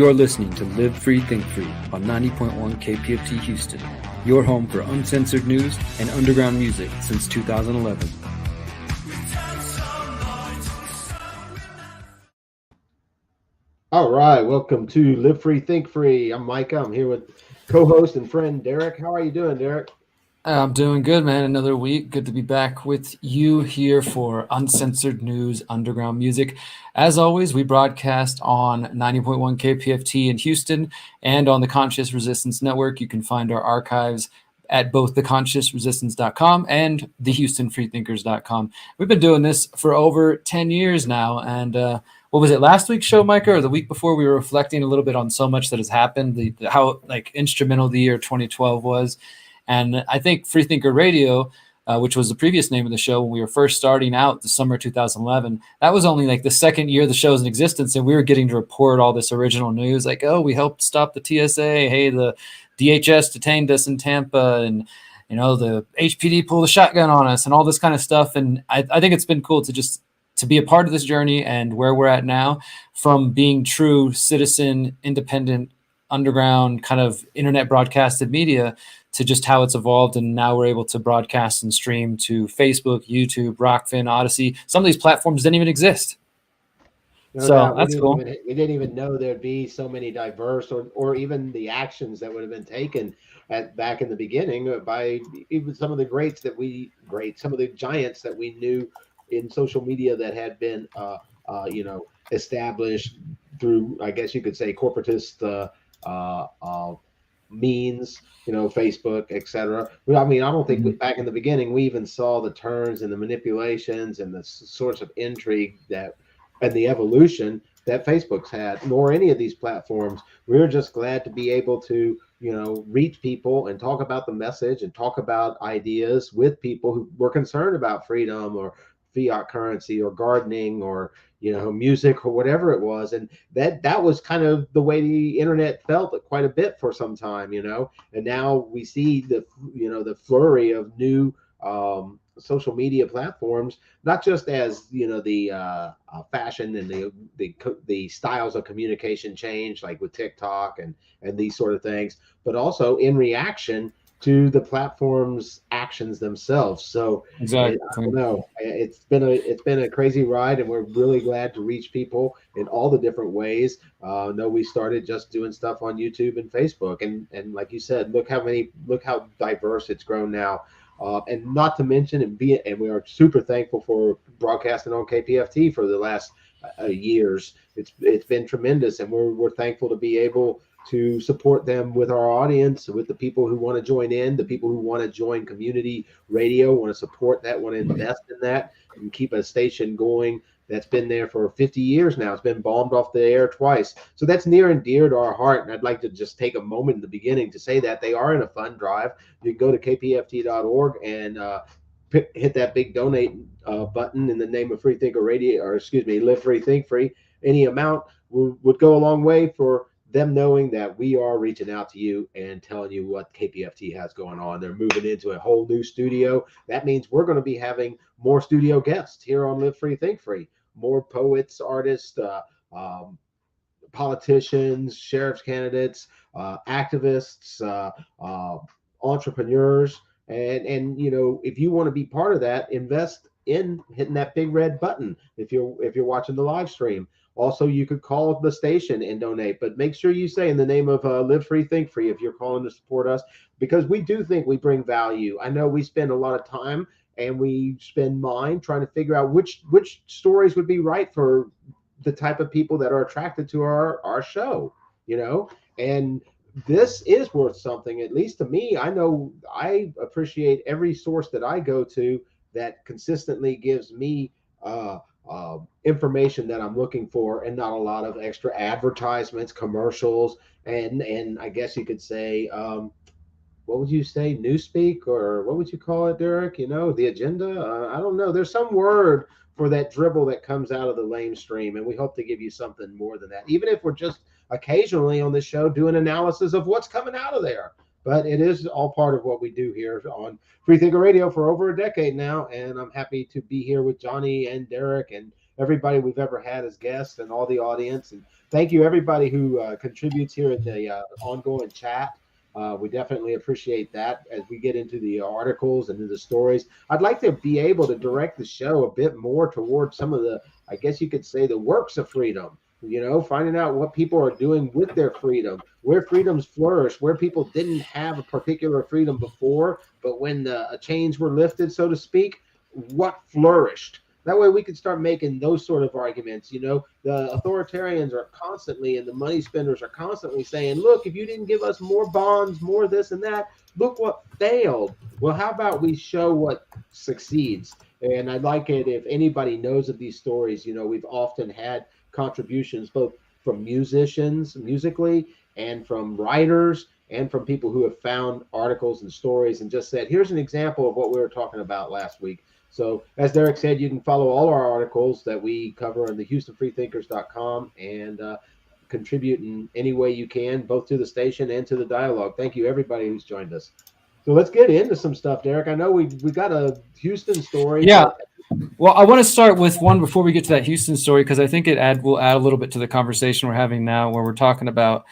You're listening to Live Free, Think Free on 90.1 KPFT Houston, your home for uncensored news and underground music since 2011. All right, welcome to Live Free, Think Free. I'm Micah. I'm here with co-host and friend Derrick. How are you doing, Derrick? I'm doing good, man. Another week. Good to be back with you here for uncensored news, underground music. As always, we broadcast on 90.1 KPFT in Houston and on the Conscious Resistance Network. You can find our archives at both theconsciousresistance.com and thehoustonfreethinkers.com. We've been doing this for over 10 years now. And what was it, last week's show, Micah, or the week before? We were reflecting a little bit on so much that has happened, how instrumental the year 2012 was. And I think Freethinker Radio, which was the previous name of the show when we were first starting out the summer 2011, that was only the second year the show's in existence. And we were getting to report all this original news, we helped stop the TSA. Hey, the DHS detained us in Tampa, and, the HPD pulled a shotgun on us and all this kind of stuff. And I think it's been cool to be a part of this journey and where we're at now, from being true citizen, independent, underground kind of internet broadcasted media to just how it's evolved. And now we're able to broadcast and stream to Facebook, YouTube, Rockfin, Odyssey. Some of these platforms didn't even exist. That's cool. We didn't even know there'd be so many diverse or even the actions that would have been taken back in the beginning by even some of the some of the giants that we knew in social media that had been, established through, I guess you could say, corporatist means, Facebook, etc. I mean, I don't think back in the beginning we even saw the turns and the manipulations and the sorts of intrigue and the evolution that Facebook's had, nor any of these platforms. We're just glad to be able to, reach people and talk about the message and talk about ideas with people who were concerned about freedom or fiat currency or gardening or music or whatever it was. And that was kind of the way the internet felt quite a bit for some time, and now we see the flurry of new social media platforms, not just as the fashion and the styles of communication change, like with TikTok and these sort of things, but also in reaction to the platform's actions themselves. So exactly. I don't know. It's been a crazy ride, and we're really glad to reach people in all the different ways. No, we started just doing stuff on YouTube and Facebook, and like you said, look how diverse it's grown now. And not to mention, and we are super thankful for broadcasting on KPFT for the last years. It's been tremendous, and we're thankful to be able to support them with our audience, with the people who want to join in, the people who want to join community radio, want to support that, want to invest in that, and keep a station going that's been there for 50 years now. It's been bombed off the air twice. So that's near and dear to our heart. And I'd like to just take a moment in the beginning to say that they are in a fund drive. You can go to kpft.org and hit that big donate button in the name of Freethinker Radio, or Live Free, Think Free. Any amount would go a long way for them knowing that we are reaching out to you and telling you what KPFT has going on. They're moving into a whole new studio. That means we're going to be having more studio guests here on Live Free, Think Free. More poets, artists, politicians, sheriff's candidates, activists, entrepreneurs. And if you want to be part of that, invest in hitting that big red button if you're watching the live stream. Also, you could call the station and donate, but make sure you say in the name of Live Free, Think Free if you're calling to support us, because we do think we bring value. I know we spend a lot of time and we spend mind trying to figure out which stories would be right for the type of people that are attracted to our show, and this is worth something, at least to me. I know I appreciate every source that I go to that consistently gives me information that I'm looking for, and not a lot of extra advertisements, commercials, and I guess you could say, what would you say, newspeak, or what would you call it, Derrick? The agenda. I don't know. There's some word for that dribble that comes out of the lamestream, and we hope to give you something more than that, even if we're just occasionally on the show doing analysis of what's coming out of there. But it is all part of what we do here on Freethinker Radio for over a decade now, and I'm happy to be here with Johnny and Derrick and everybody we've ever had as guests and all the audience. And thank you, everybody who contributes here in the ongoing chat. We definitely appreciate that as we get into the articles and into the stories. I'd like to be able to direct the show a bit more towards some of the, I guess you could say, the works of freedom. Finding out what people are doing with their freedom, where freedoms flourish, where people didn't have a particular freedom before, but when the chains were lifted, so to speak, what flourished. That way we can start making those sort of arguments. The authoritarians are constantly, and the money spenders are constantly saying, look, if you didn't give us more bonds, more this and that, look what failed. Well, how about we show what succeeds? And I'd like it if anybody knows of these stories. We've often had contributions both from musicians musically and from writers and from people who have found articles and stories and just said, here's an example of what we were talking about last week. So as Derrick said, you can follow all our articles that we cover on the HoustonFreeThinkers.com and contribute in any way you can, both to the station and to the dialogue. Thank you, everybody who's joined us. So let's get into some stuff, Derrick. I know we got a Houston story. Yeah. Well, I want to start with one before we get to that Houston story, because I think will add a little bit to the conversation we're having now, where we're talking about,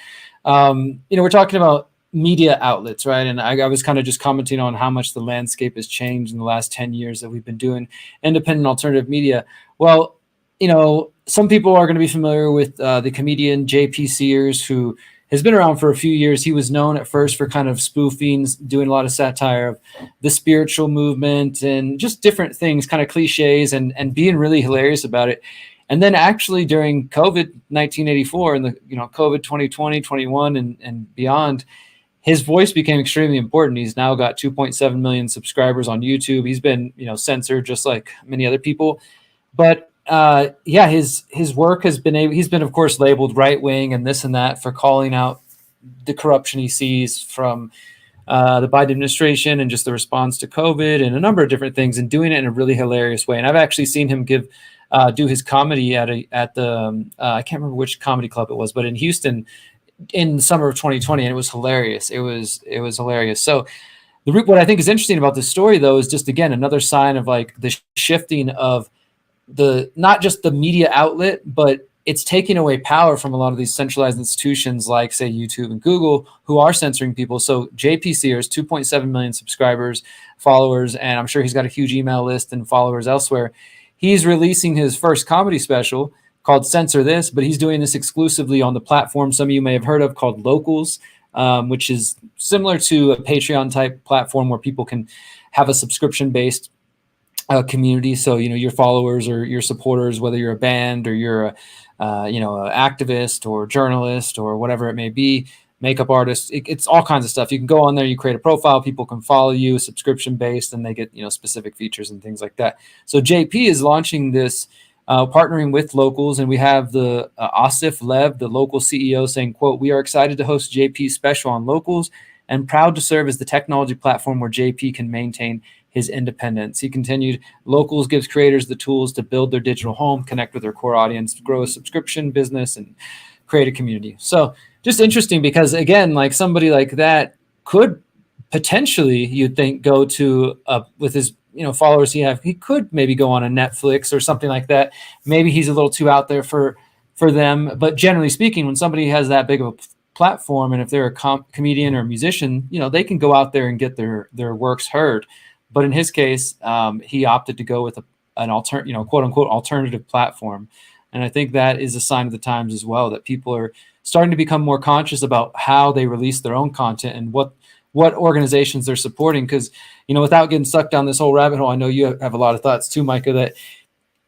we're talking about media outlets, right? And I was kind of just commenting on how much the landscape has changed in the last 10 years that we've been doing independent alternative media. Well, some people are going to be familiar with the comedian J.P. Sears, who has been around for a few years. He was known at first for kind of spoofing, doing a lot of satire of the spiritual movement and just different things, kind of cliches, and being really hilarious about it. And then actually during COVID 1984 and the COVID 2020, 21 and beyond, his voice became extremely important. He's now got 2.7 million subscribers on YouTube. He's been censored just like many other people, but his work has been he's been of course labeled right wing and this and that for calling out the corruption he sees from the Biden administration and just the response to COVID and a number of different things, and doing it in a really hilarious way. And I've actually seen him do his comedy at the I can't remember which comedy club it was, but in Houston in the summer of 2020, and it was hilarious. It was hilarious. So what I think is interesting about this story, though, is just again another sign of like the shifting of not just the media outlet, but it's taking away power from a lot of these centralized institutions like, say, YouTube and Google, who are censoring people. So JP Sears, 2.7 million subscribers, followers, and I'm sure he's got a huge email list and followers elsewhere. He's releasing his first comedy special called Censor This, but he's doing this exclusively on the platform some of you may have heard of called Locals, which is similar to a Patreon type platform where people can have a subscription-based community. So, your followers or your supporters, whether you're a band or you're an activist or journalist or whatever it may be, makeup artist, it's all kinds of stuff. You can go on there, you create a profile, people can follow you, subscription based, and they get, specific features and things like that. So JP is launching this, partnering with Locals, and we have the Asif Lev, the local CEO, saying, quote, "We are excited to host JP's special on Locals and proud to serve as the technology platform where JP can maintain his independence." He continued, "Locals gives creators the tools to build their digital home, connect with their core audience, grow a subscription business, and create a community." So just interesting because, again, like somebody like that could potentially, you'd think, go to with his followers he could maybe go on a Netflix or something like that. Maybe he's a little too out there for them. But generally speaking, when somebody has that big of a platform, and if they're a comedian or a musician, they can go out there and get their works heard. But in his case, he opted to go with an quote unquote alternative platform. And I think that is a sign of the times as well, that people are starting to become more conscious about how they release their own content and what organizations they're supporting. Because, without getting sucked down this whole rabbit hole, I know you have a lot of thoughts too, Micah, that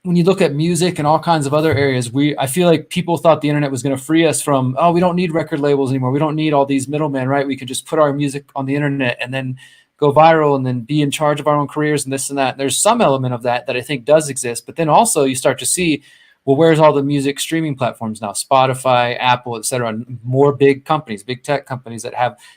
when you look at music and all kinds of other areas, I feel like people thought the internet was going to free us from, we don't need record labels anymore. We don't need all these middlemen, right? We could just put our music on the internet and then go viral and then be in charge of our own careers and this and that. And there's some element of that I think does exist. But then also you start to see, well, where's all the music streaming platforms now? Spotify, Apple, et cetera, more big companies, big tech companies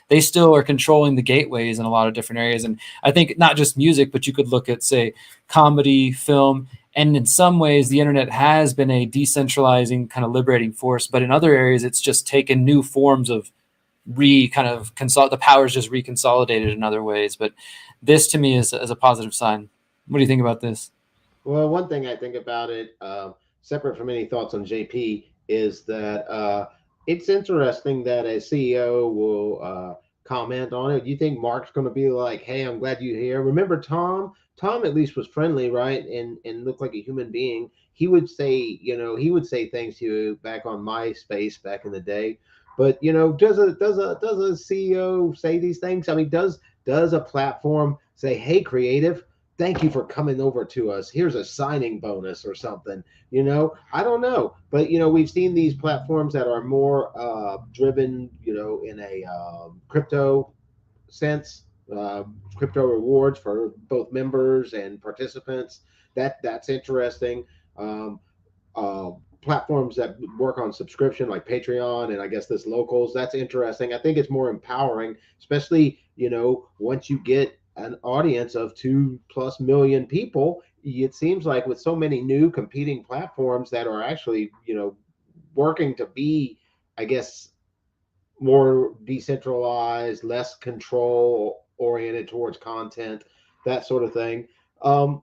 they still are controlling the gateways in a lot of different areas. And I think not just music, but you could look at, say, comedy, film, and in some ways the internet has been a decentralizing kind of liberating force. But in other areas, it's just taken new forms of the power is just reconsolidated in other ways. But this to me is a positive sign. What do you think about this? Well, one thing I think about it, separate from any thoughts on JP, is that it's interesting that a CEO will comment on it. Do you think Mark's going to be like, "Hey, I'm glad you're here"? Remember Tom? Tom at least was friendly, right, and looked like a human being. He would say, he would say things to you back on MySpace back in the day. But does a CEO say these things? I mean, does a platform say, "Hey, creative, thank you for coming over to us. Here's a signing bonus or something"? I don't know, but we've seen these platforms that are more driven, in a crypto sense, crypto rewards for both members and participants. That's interesting. Um, uh, Platforms that work on subscription like Patreon and I guess this locals, that's interesting. I think it's more empowering, especially once you get an audience of 2+ million people. It seems like with so many new competing platforms that are actually working to be, I guess, more decentralized, less control oriented towards content, that sort of thing. um,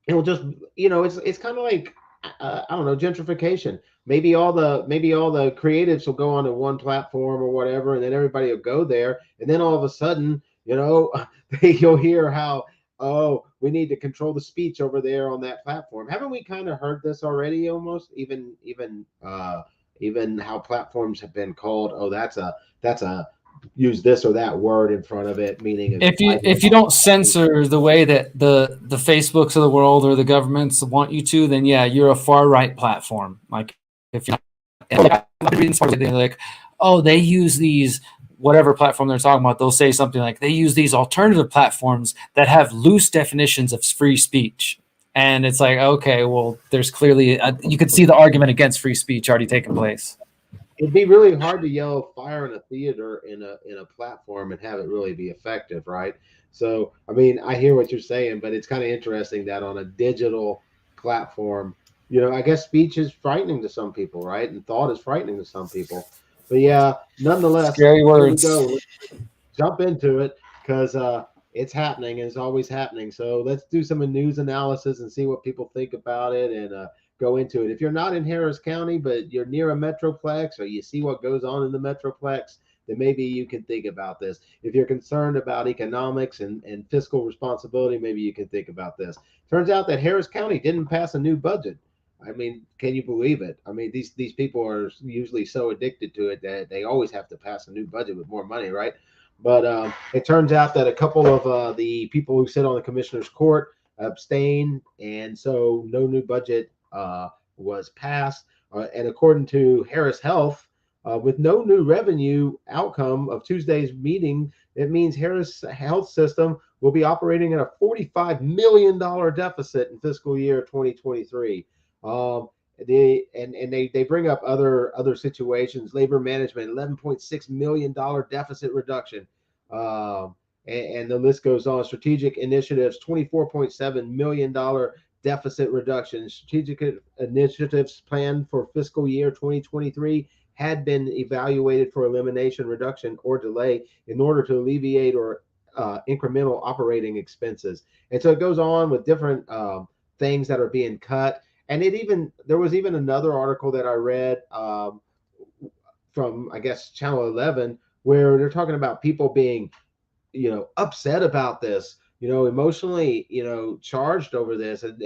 it will just it's kind of like I don't know, gentrification. Maybe all the creatives will go onto one platform or whatever, and then everybody will go there, and then all of a sudden, you'll hear how, oh, we need to control the speech over there on that platform. Haven't we kind of heard this already? Almost even how platforms have been called, oh, that's a use this or that word in front of it, meaning If you don't censor the way that the Facebooks of the world or the governments want you to, then yeah, you're a far right platform. Like if you're like, oh, they use these whatever platform they're talking about, they'll say something like they use these alternative platforms that have loose definitions of free speech. And it's like, okay, well, there's clearly you could see the argument against free speech already taking place. it'd be really hard to yell fire in a theater in a platform and have it really be effective, right? So I mean, I hear what you're saying, but it's kind of interesting that on a digital platform, I guess speech is frightening to some people, right? And thought is frightening to some people. But yeah, nonetheless, Scary here we words. go. Let's jump into it because it's happening and it's always happening. So let's do some news analysis and see what people think about it, and go into it. If you're not in Harris County, but you're near a metroplex or you see what goes on in the metroplex, then maybe you can think about this. If you're concerned about economics and fiscal responsibility, maybe you can think about this. Turns out that Harris County didn't pass a new budget. I mean, can you believe it? I mean, these people are usually so addicted to it that they always have to pass a new budget with more money, right? But it turns out that a couple of the people who sit on the commissioner's court abstained, and so no new budget was passed. And according to Harris Health, with no new revenue outcome of Tuesday's meeting, it means Harris Health System will be operating at a $45 million deficit in fiscal year 2023. They bring up other situations. Labor management, $11.6 million deficit reduction. And the list goes on. Strategic initiatives, $24.7 million deficit reduction. Strategic initiatives planned for fiscal year 2023 had been evaluated for elimination, reduction, or delay in order to alleviate or incremental operating expenses. And so it goes on with different things that are being cut. And there was even another article that I read from, I guess, Channel 11, where they're talking about people being upset about this, emotionally, charged over this, and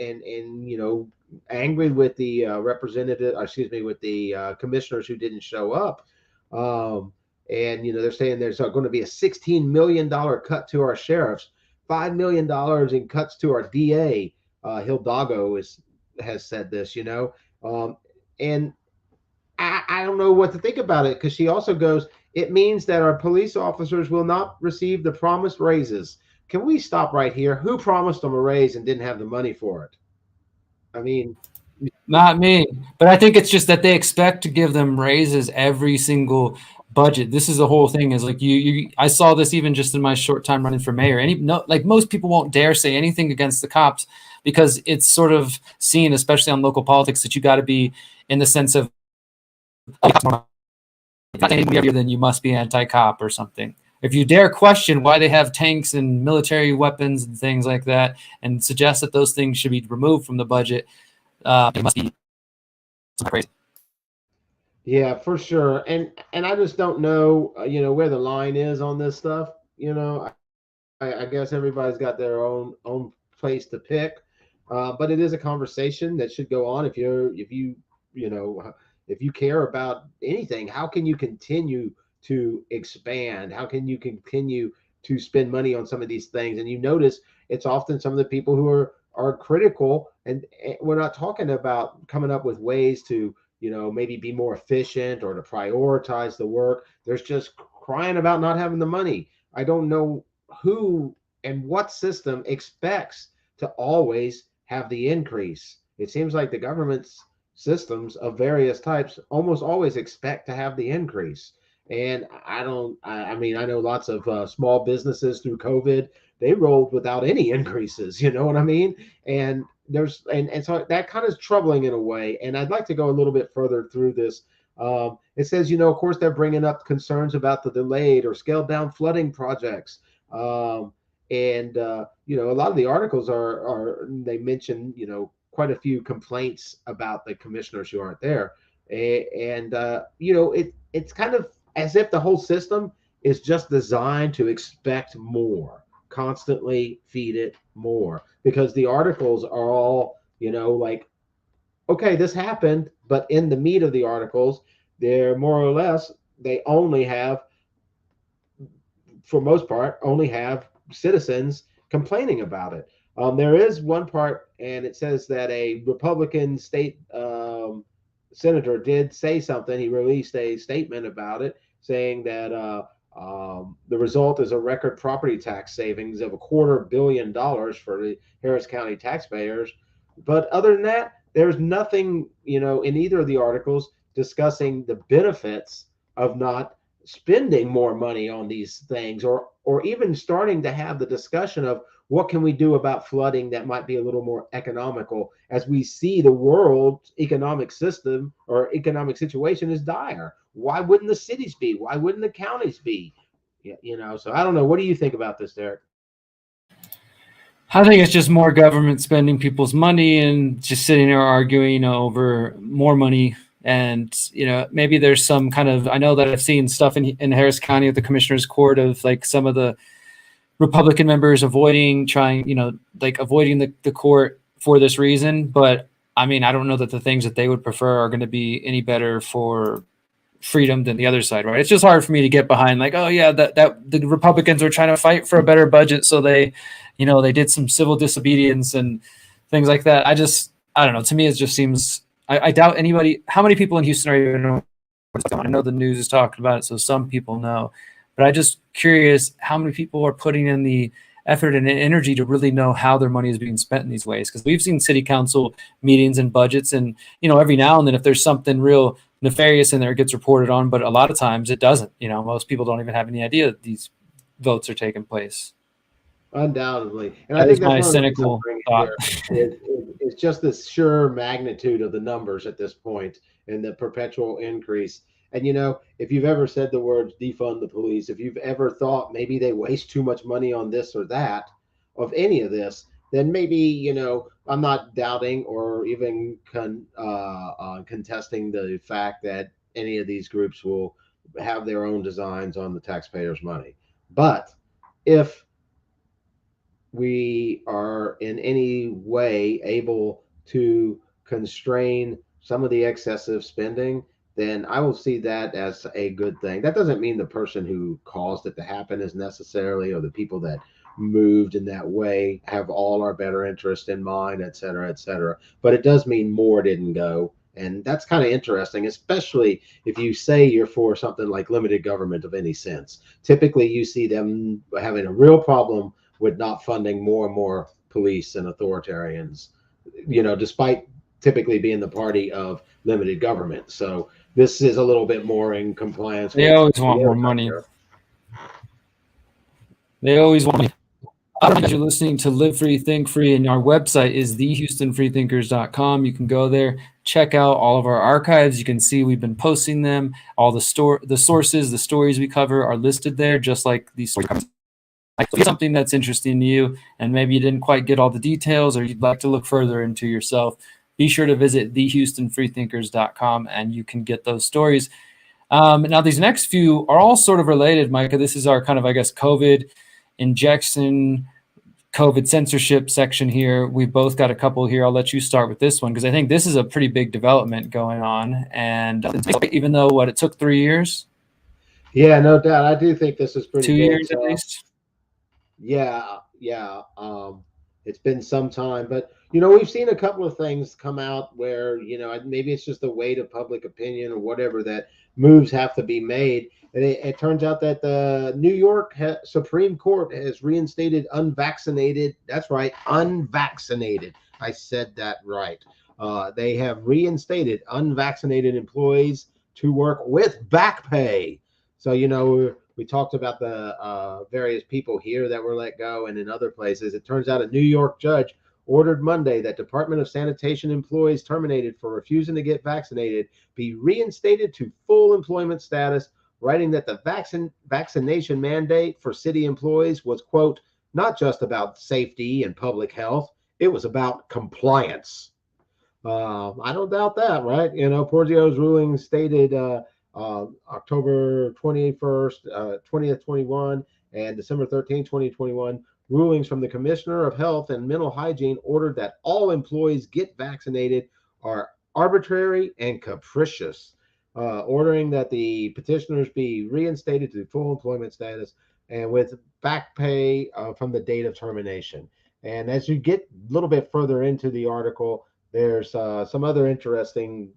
angry with the with the commissioners who didn't show up. And they're saying there's going to be a $16 million cut to our sheriffs, $5 million in cuts to our DA. Hidalgo has said this, and I don't know what to think about it, because she also goes, it means that our police officers will not receive the promised raises. Can we stop right here? Who promised them a raise and didn't have the money for it? I mean, Not me, but I think it's just that they expect to give them raises every single budget. This is the whole thing. Is like I saw this even just in my short time running for mayor. Like most people won't dare say anything against the cops because it's sort of seen, especially on local politics, that you got to be in the sense of then you must be anti-cop or something. If you dare question why they have tanks and military weapons and things like that, and suggest that those things should be removed from the budget, it must be crazy. Yeah, for sure. And I just don't know, where the line is on this stuff. I guess everybody's got their own place to pick, but it is a conversation that should go on. You know if you care about anything, how can you continue to expand? How can you continue to spend money on some of these things? And you notice it's often some of the people who are critical, and we're not talking about coming up with ways to maybe be more efficient or to prioritize the work. There's just crying about not having the money. I don't know who and what system expects to always have the increase. It seems like the government's systems of various types almost always expect to have the increase. And I don't, I mean, I know lots of small businesses through COVID, they rolled without any increases, you know what I mean? And and so that kind of is troubling in a way. And I'd like to go a little bit further through this. It says, of course, they're bringing up concerns about the delayed or scaled down flooding projects. A lot of the articles they mention, quite a few complaints about the commissioners who aren't there. It's kind of as if the whole system is just designed to expect more, constantly feed it more, because the articles are all, like, okay, this happened, but in the meat of the articles, they're more or less, they only have, for most part, only have citizens complaining about it. There is one part, and it says that a Republican state senator did say something. He released a statement about it, saying that the result is a record property tax savings of $250 million for the Harris County taxpayers. But other than that, there's nothing, in either of the articles discussing the benefits of not spending more money on these things, or even starting to have the discussion of what can we do about flooding that might be a little more economical, as we see the world's economic system or economic situation is dire. Why wouldn't the cities be? Why wouldn't the counties be? So I don't know. What do you think about this, Derrick? I think it's just more government spending people's money and just sitting there arguing over more money. And, maybe there's some kind of, I know that I've seen stuff in Harris County at the commissioner's court of like some of the Republican members avoiding the court for this reason. But I mean, I don't know that the things that they would prefer are going to be any better for freedom than the other side, right? It's just hard for me to get behind, like, oh yeah, that the Republicans are trying to fight for a better budget, so they did some civil disobedience and things like that. I don't know. To me, it just seems, I doubt anybody. How many people in Houston are even know what's going on? I know the news is talking about it, so some people know, but I just curious how many people are putting in the effort and energy to really know how their money is being spent in these ways. Because we've seen city council meetings and budgets, and every now and then, if there's something real nefarious in there, it gets reported on, but a lot of times it doesn't. Most people don't even have any idea that these votes are taking place. Undoubtedly. And that I think is my that's cynical thought. It's just the sheer magnitude of the numbers at this point and the perpetual increase. And if you've ever said the words defund the police, if you've ever thought maybe they waste too much money on this or that, of any of this, then maybe, I'm not doubting or even contesting the fact that any of these groups will have their own designs on the taxpayers' money. But if we are in any way able to constrain some of the excessive spending, then I will see that as a good thing. That doesn't mean the person who caused it to happen is necessarily, or the people that moved in that way have all our better interest in mind, et cetera, et cetera. But it does mean more didn't go. And that's kind of interesting, especially if you say you're for something like limited government of any sense. Typically, you see them having a real problem with not funding more and more police and authoritarians, despite typically being the party of limited government. So this is a little bit more in compliance. They always want more money. They always want money. You're listening to Live Free, Think Free, and our website is thehoustonfreethinkers.com. You can go there, check out all of our archives. You can see we've been posting them. All the sources, the stories we cover are listed there, just like these stories. If something that's interesting to you and maybe you didn't quite get all the details, or you'd like to look further into yourself, be sure to visit thehoustonfreethinkers.com and you can get those stories. Now, these next few are all sort of related, Micah. This is our kind of, I guess, COVID injection, COVID censorship section here. We've both got a couple here. I'll let you start with this one because I think this is a pretty big development going on. And even though, it took 3 years? Yeah, no doubt. I do think this is pretty 2 big. years at least? Yeah. It's been some time, but we've seen a couple of things come out where maybe it's just the weight of public opinion or whatever that moves have to be made. And it turns out that the New York Supreme Court has reinstated unvaccinated. That's right, unvaccinated. I said that right. They have reinstated unvaccinated employees to work with back pay. So we talked about the various people here that were let go and in other places. It turns out a New York judge ordered Monday that Department of Sanitation employees terminated for refusing to get vaccinated be reinstated to full employment status, writing that the vaccination mandate for city employees was, quote, not just about safety and public health, it was about compliance. I don't doubt that, right? Porzio's ruling stated October 21st, 20th, 21, and December 13th, 2021, rulings from the Commissioner of Health and Mental Hygiene ordered that all employees get vaccinated are arbitrary and capricious, ordering that the petitioners be reinstated to full employment status and with back pay from the date of termination. And as you get a little bit further into the article, there's some other interesting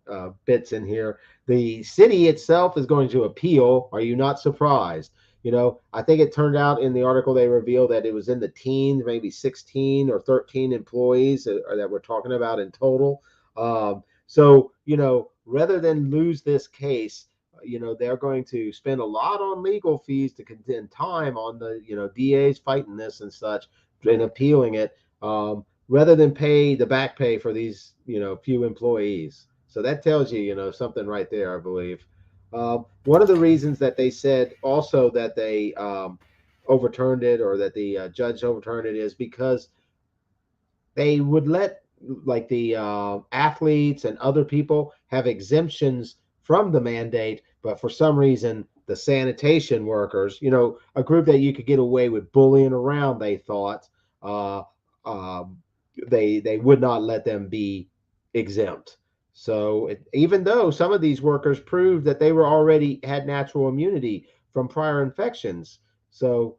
bits in here. The city itself is going to appeal. Are you not surprised? I think it turned out in the article they revealed that it was in the teens, maybe 16 or 13 employees that we're talking about in total. So, rather than lose this case, they're going to spend a lot on legal fees to contend time on the, DAs fighting this and such and appealing it. Rather than pay the back pay for these, few employees. So that tells you, something right there, I believe. One of the reasons that they said also that they overturned it or that the judge overturned it is because they would let like the athletes and other people have exemptions from the mandate, but for some reason the sanitation workers, a group that you could get away with bullying around, they thought, they would not let them be exempt. So even though some of these workers proved that they were already had natural immunity from prior infections, so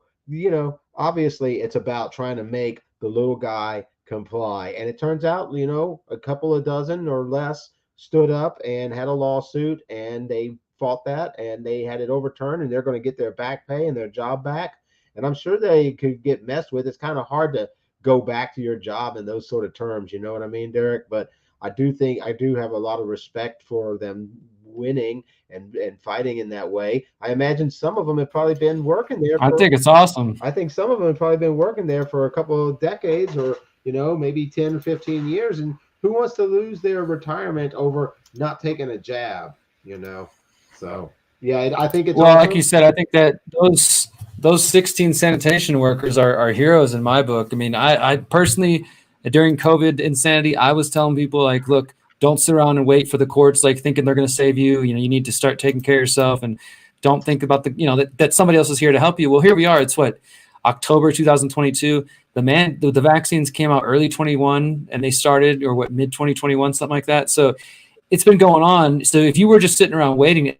obviously it's about trying to make the little guy comply. And it turns out a couple of dozen or less stood up and had a lawsuit, and they fought that and they had it overturned, and they're going to get their back pay and their job back. And I'm sure they could get messed with. It's kind of hard to go back to your job in those sort of terms, you know what I mean, Derrick? But I do have a lot of respect for them winning and fighting in that way. I imagine some of them have probably been working there. I think it's awesome. I think some of them have probably been working there for a couple of decades or, maybe 10 or 15 years. And who wants to lose their retirement over not taking a jab, So, yeah, I think it's well, like you said, I think that those 16 sanitation workers are heroes in my book. I mean, I personally, during COVID insanity, I was telling people like, look, don't sit around and wait for the courts, like thinking they're going to save you. You need to start taking care of yourself and don't think about that somebody else is here to help you. Well, here we are. It's October 2022. The vaccines came out early 21 and they started or mid 2021, something like that. So it's been going on. So if you were just sitting around waiting,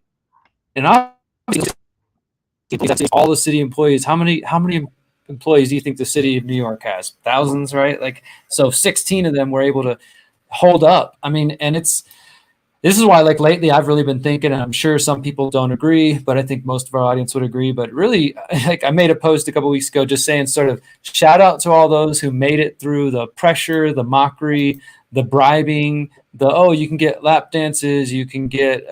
and obviously all the city employees, how many employees do you think the city of New York has? Thousands, right? So 16 of them were able to hold up. I mean, and this is why lately I've really been thinking, and I'm sure some people don't agree, but I think most of our audience would agree. But really, I made a post a couple of weeks ago just saying sort of shout out to all those who made it through the pressure, the mockery, the bribing, you can get lap dances, you can get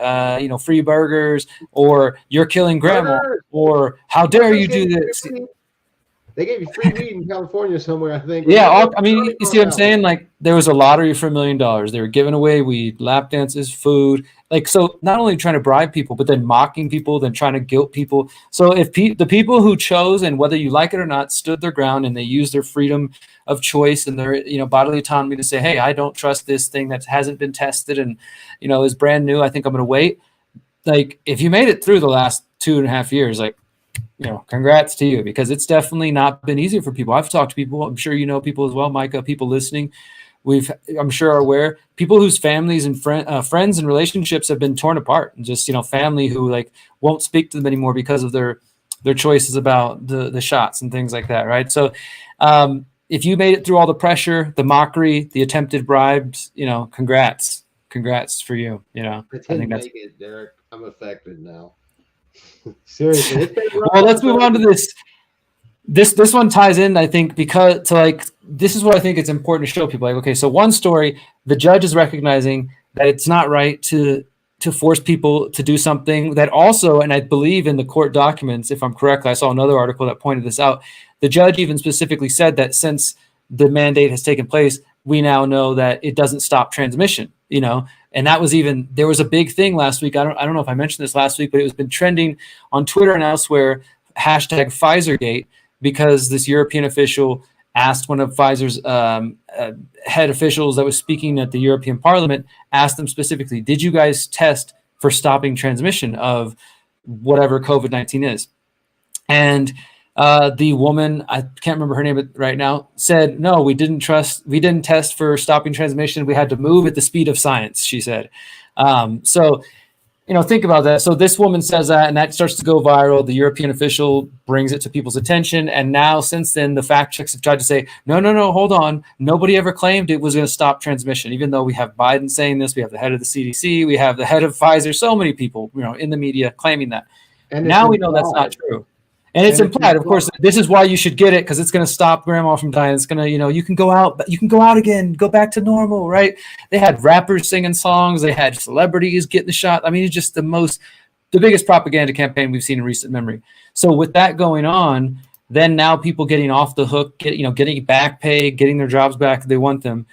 free burgers, or you're killing grandma, or how dare you do this. They gave you free weed in California somewhere, I think. Yeah, Remember? I mean, you see what I'm saying? Like, there was a lottery for $1 million. They were giving away weed, lap dances, food. Like, so not only trying to bribe people, but then mocking people, then trying to guilt people. So if the people who chose, and whether you like it or not, stood their ground and they used their freedom of choice and their bodily autonomy to say, hey, I don't trust this thing that hasn't been tested and is brand new. I think I'm going to wait. Like, if you made it through the last 2.5 years, like, congrats to you, because it's definitely not been easy for people. I've talked to people. I'm sure people as well, Micah. People listening, I'm sure are aware. People whose families and friends and relationships have been torn apart, and just family who like won't speak to them anymore because of their choices about the shots and things like that, right? So, if you made it through all the pressure, the mockery, the attempted bribes, congrats for you. I I didn't think that's. make it, Derek. I'm affected now. Seriously, it's been Well, let's move on to this. This one ties in, I think, because this is what I think it's important to show people. Like, okay, so one story, the judge is recognizing that it's not right to force people to do something that also, and I believe in the court documents, if I'm correct, I saw another article that pointed this out. The judge even specifically said that since the mandate has taken place, we now know that it doesn't stop transmission, and that was there was a big thing last week. I don't know if I mentioned this last week, but it was been trending on Twitter and elsewhere, hashtag Pfizergate, because this European official asked one of Pfizer's head officials that was speaking at the European Parliament, asked them specifically, did you guys test for stopping transmission of whatever COVID-19 is? And the woman, I can't remember her name right now, said, no, we didn't test for stopping transmission. We had to move at the speed of science, she said. So think about that. So this woman says that, and that starts to go viral. The European official brings it to people's attention. And now, since then, the fact checks have tried to say, no, hold on. Nobody ever claimed it was going to stop transmission, even though we have Biden saying this. We have the head of the CDC. We have the head of Pfizer. So many people, in the media claiming that. And now we know that's not true. And it's implied, of course, this is why you should get it, because it's going to stop grandma from dying. It's going to, you can go out again, go back to normal, right? They had rappers singing songs. They had celebrities getting the shot. I mean, it's just the biggest propaganda campaign we've seen in recent memory. So with that going on, then now people getting off the hook, getting back pay, getting their jobs back if they want them.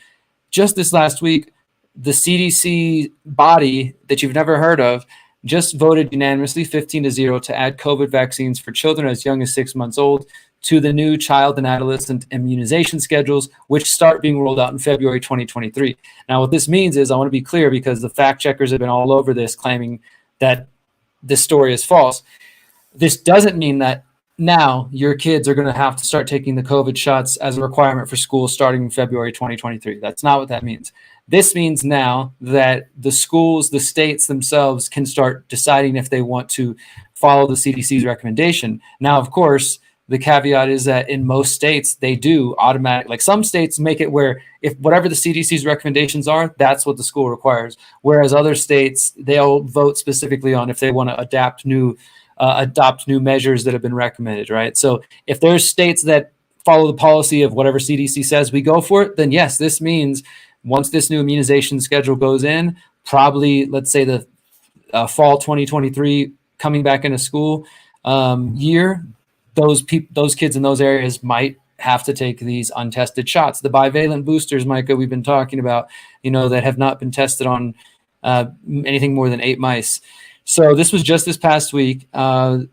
Just this last week, the CDC body that you've never heard of just voted unanimously 15-0 to add COVID vaccines for children as young as 6 months old to the new child and adolescent immunization schedules, which start being rolled out in February 2023. Now, what this means is, I want to be clear, because the fact checkers have been all over this, claiming that this story is false. This doesn't mean that now your kids are going to have to start taking the COVID shots as a requirement for school starting in February 2023. That's not what that means. This means now that the schools, the states themselves can start deciding if they want to follow the CDC's recommendation. Now, of course, the caveat is that in most states, they do automatic, like some states make it where if whatever the CDC's recommendations are, that's what the school requires. Whereas other states, they'll vote specifically on if they want to adopt new measures that have been recommended, right? So if there's states that follow the policy of whatever CDC says, we go for it, then yes, this means once this new immunization schedule goes in, probably, let's say the fall 2023 coming back into school year, those kids in those areas might have to take these untested shots. The bivalent boosters, Micah, we've been talking about, that have not been tested on anything more than 8 mice. So this was just this past week. The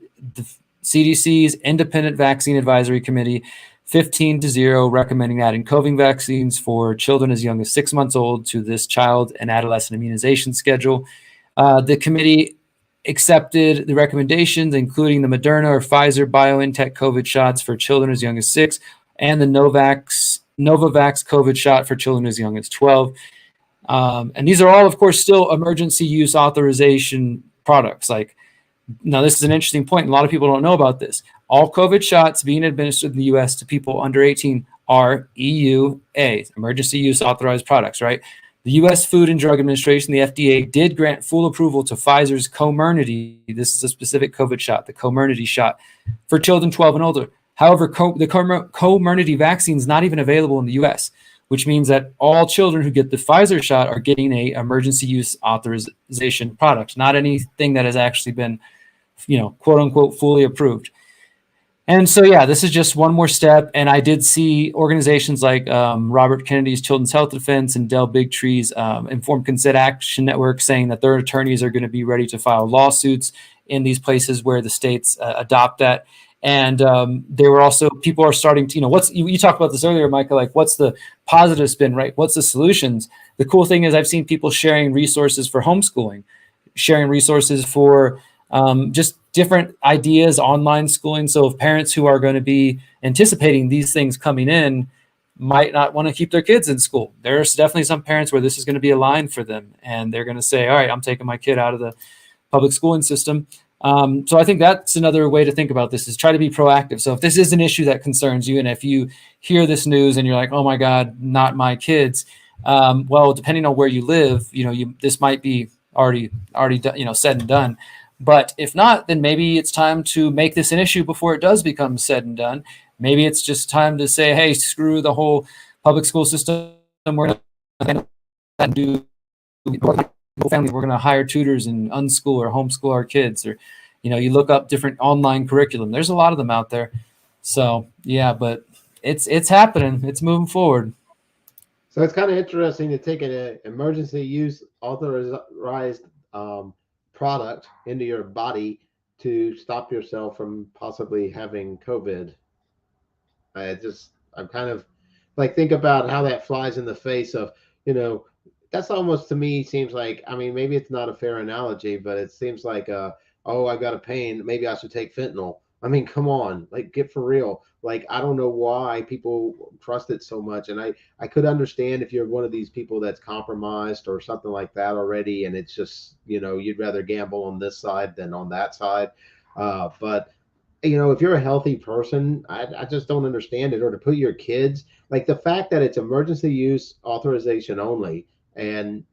CDC's Independent Vaccine Advisory Committee 15-0 recommending adding COVID vaccines for children as young as 6 months old to this child and adolescent immunization schedule. The committee accepted the recommendations, including the Moderna or Pfizer BioNTech COVID shots for children as young as 6, and the Novavax COVID shot for children as young as 12. And these are all, of course, still emergency use authorization products. Now, this is an interesting point. A lot of people don't know about this. All COVID shots being administered in the U.S. to people under 18 are EUA, emergency use authorized products, right? The U.S. Food and Drug Administration, the FDA, did grant full approval to Pfizer's Comirnaty. This is a specific COVID shot, the Comirnaty shot, for children 12 and older. However, the Comirnaty vaccine is not even available in the U.S., which means that all children who get the Pfizer shot are getting a emergency use authorization product, not anything that has actually been, quote unquote, fully approved. And so, yeah, this is just one more step. And I did see organizations like Robert Kennedy's Children's Health Defense and Del Bigtree's Informed Consent Action Network saying that their attorneys are going to be ready to file lawsuits in these places where the states adopt that. And they were also, people are starting to, you talked about this earlier, Micah, like what's the positive spin, right? What's the solutions? The cool thing is I've seen people sharing resources for homeschooling, sharing resources for just different ideas, online schooling. So if parents who are going to be anticipating these things coming in might not want to keep their kids in school, there's definitely some parents where this is going to be a line for them, and they're going to say, all right, I'm taking my kid out of the public schooling system. So I think that's another way to think about this, is try to be proactive. So if this is an issue that concerns you, and if you hear this news and you're like, oh my God, not my kids, well, depending on where you live, this might be already said and done. But if not, then maybe it's time to make this an issue before it does become said and done. Maybe it's just time to say, hey, screw the whole public school system. We're going to do family. We're going to hire tutors and unschool or homeschool our kids. Or, you look up different online curriculum. There's a lot of them out there. So, yeah, but it's happening. It's moving forward. So it's kind of interesting to take an emergency use authorized product into your body to stop yourself from possibly having COVID. I'm kind of like, think about how that flies in the face of, that's almost, to me, seems like, I mean, maybe it's not a fair analogy, but it seems like, oh, I got a pain, maybe I should take fentanyl. I mean, come on, like, get for real. Like, I don't know why people trust it so much. And I could understand if you're one of these people that's compromised or something like that already, and it's just, you'd rather gamble on this side than on that side. But if you're a healthy person, I just don't understand it. Or to put your kids, like the fact that it's emergency use authorization only, and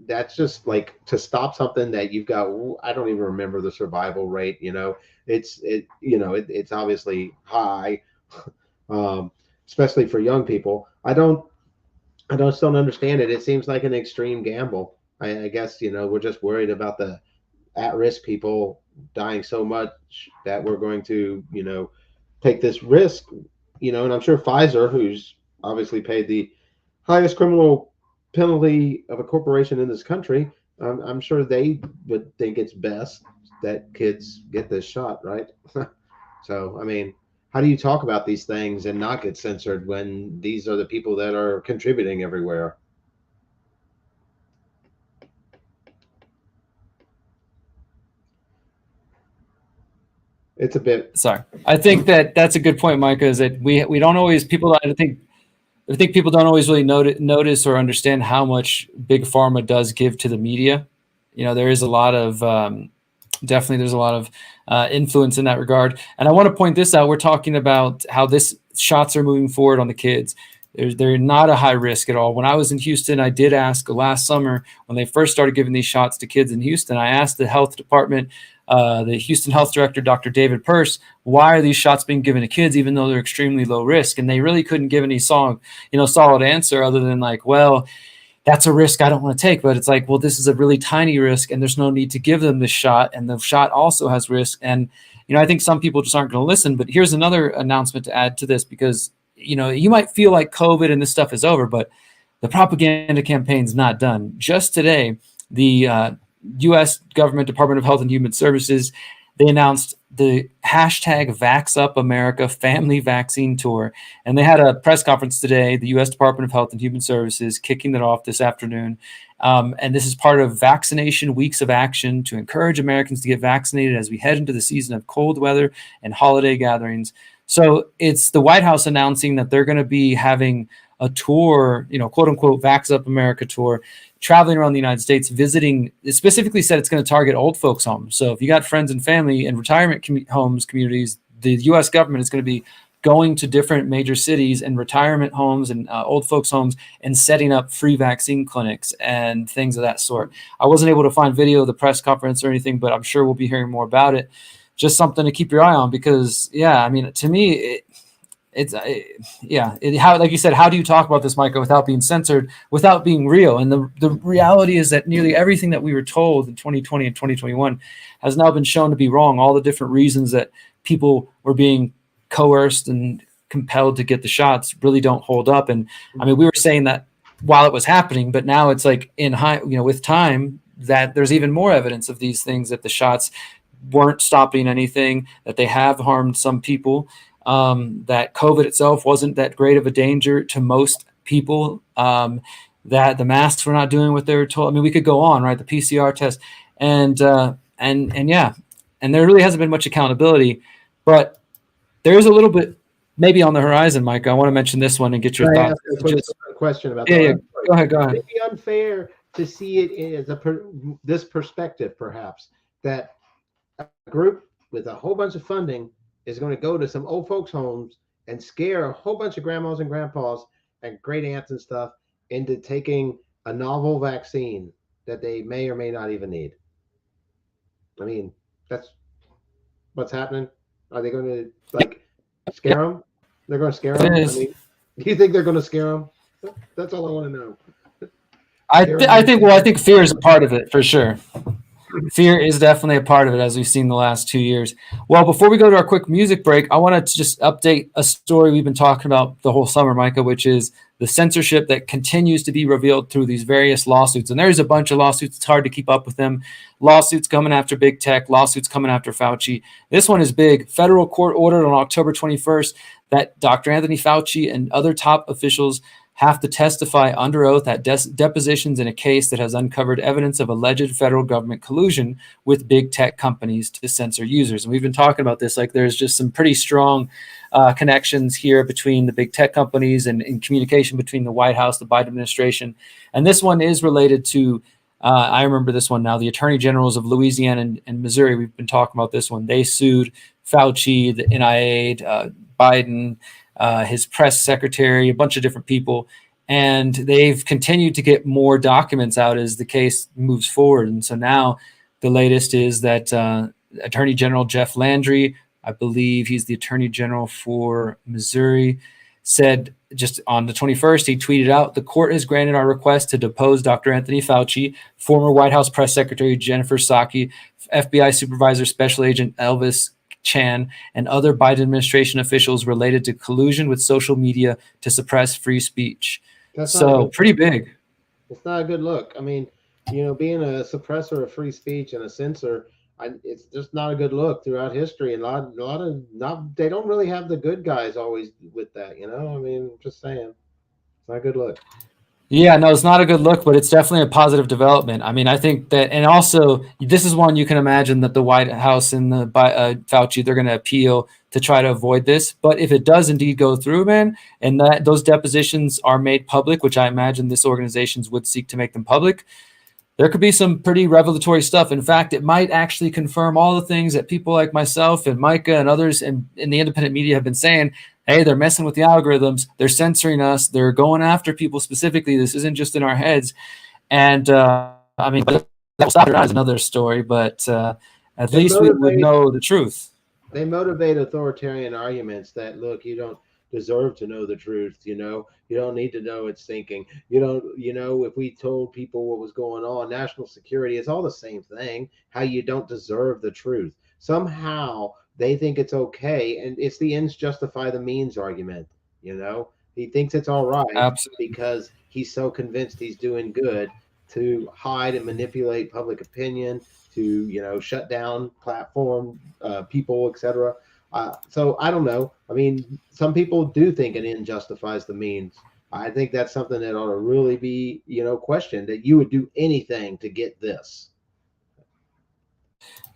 that's just like to stop something that you've got. I don't even remember the survival rate. It's obviously high, especially for young people. I just don't understand it. It seems like an extreme gamble. I guess we're just worried about the at-risk people dying so much that we're going to take this risk. And I'm sure Pfizer, who's obviously paid the highest criminal penalty of a corporation in this country, I'm sure they would think it's best that kids get this shot, right? So, I mean, how do you talk about these things and not get censored when these are the people that are contributing everywhere? It's a bit. Sorry. I think that's a good point, Micah, is that we don't always, I think people don't always really notice or understand how much big pharma does give to the media. There is a lot of definitely there's a lot of influence in that regard. And I want to point this out. We're talking about how this shots are moving forward on the kids. They're not a high risk at all. When I was in Houston, I did ask last summer when they first started giving these shots to kids in Houston. I asked the health department, the Houston health director, Dr. David Pearce, why are these shots being given to kids even though they're extremely low risk? And they really couldn't give any solid answer other than like, well, that's a risk I don't want to take. But it's like, well, this is a really tiny risk and there's no need to give them this shot. And the shot also has risk. And, I think some people just aren't going to listen. But here's another announcement to add to this, because, you might feel like COVID and this stuff is over, but the propaganda campaign's not done. Just today, the U.S. government Department of Health and Human Services, they announced the hashtag #VaxUpAmerica family vaccine tour. And they had a press conference today, the U.S. Department of Health and Human Services kicking it off this afternoon. And this is part of Vaccination Weeks of Action to encourage Americans to get vaccinated as we head into the season of cold weather and holiday gatherings. So it's the White House announcing that they're going to be having a tour, quote unquote, Vax Up America tour, traveling around the United States, visiting. It specifically said it's going to target old folks' homes. So if you got friends and family in retirement homes communities, the U.S. government is going to be going to different major cities and retirement homes and old folks' homes and setting up free vaccine clinics and things of that sort. I wasn't able to find video of the press conference or anything, but I'm sure we'll be hearing more about it. Just something to keep your eye on, because, yeah, I mean, to me, how, like you said, how do you talk about this, Micah, without being censored, without being real? And the reality is that nearly everything that we were told in 2020 and 2021 has now been shown to be wrong. All the different reasons that people were being coerced and compelled to get the shots really don't hold up. And I mean, we were saying that while it was happening, but now it's like with time that there's even more evidence of these things, that the shots weren't stopping anything, that they have harmed some people, that COVID itself wasn't that great of a danger to most people, that the masks were not doing what they were told. I mean, we could go on, right? The PCR test, and yeah, and there really hasn't been much accountability, but there is a little bit maybe on the horizon, Micah. I want to mention this one and get your thoughts. A question about yeah. Go ahead. It'd be unfair to see it as this perspective, perhaps, that a group with a whole bunch of funding is going to go to some old folks' homes and scare a whole bunch of grandmas and grandpas and great aunts and stuff into taking a novel vaccine that they may or may not even need. I mean, that's what's happening. Are they going to scare them? They're going to scare them. I mean, do you think they're going to scare them? That's all I want to know. I think fear is a part of it for sure. Fear is definitely a part of it, as we've seen the last 2 years. Well, before we go to our quick music break, I want to just update a story we've been talking about the whole summer, Micah, which is the censorship that continues to be revealed through these various lawsuits. And there's a bunch of lawsuits. It's hard to keep up with them. Lawsuits coming after big tech, lawsuits coming after Fauci. This one is big. Federal court ordered on October 21st that Dr. Anthony Fauci and other top officials have to testify under oath at depositions in a case that has uncovered evidence of alleged federal government collusion with big tech companies to censor users. And we've been talking about this, like there's just some pretty strong connections here between the big tech companies and communication between the White House, the Biden administration. And this one is related to, I remember this one now, the attorney generals of Louisiana and Missouri. We've been talking about this one. They sued Fauci, the NIA, Biden, his press secretary, a bunch of different people, and they've continued to get more documents out as the case moves forward. And so now the latest is that Attorney General Jeff Landry, I believe he's the Attorney General for Missouri, said just on the 21st, he tweeted out, "The court has granted our request to depose Dr. Anthony Fauci, former White House press secretary Jennifer Psaki, FBI supervisor special agent Elvis Chan, and other Biden administration officials related to collusion with social media to suppress free speech." So pretty big. It's not a good look. I mean, being a suppressor of free speech and a censor, it's just not a good look throughout history. And a lot of they don't really have the good guys always with that. I mean, just saying, it's not a good look. Yeah, no, it's not a good look, but it's definitely a positive development. I mean, I think that, and also this is one you can imagine that the White House and the Fauci, they're going to appeal to try to avoid this. But if it does indeed go through, man, and that those depositions are made public, which I imagine this organizations would seek to make them public, there could be some pretty revelatory stuff. In fact, it might actually confirm all the things that people like myself and Micah and others in the independent media have been saying. Hey, they're messing with the algorithms. They're censoring us. They're going after people specifically. This isn't just in our heads. And I mean, that will stop is another story, but at least we would know the truth. They motivate authoritarian arguments that, look, you don't deserve to know the truth. You don't need to know it's thinking. If we told people what was going on, national security, it's all the same thing. How you don't deserve the truth. Somehow they think it's okay, and it's the ends justify the means argument. He thinks it's all right. Absolutely. Because he's so convinced he's doing good to hide and manipulate public opinion, to shut down platform people, etc. So I don't know. I mean, some people do think an end justifies the means. I think that's something that ought to really be questioned, that you would do anything to get this.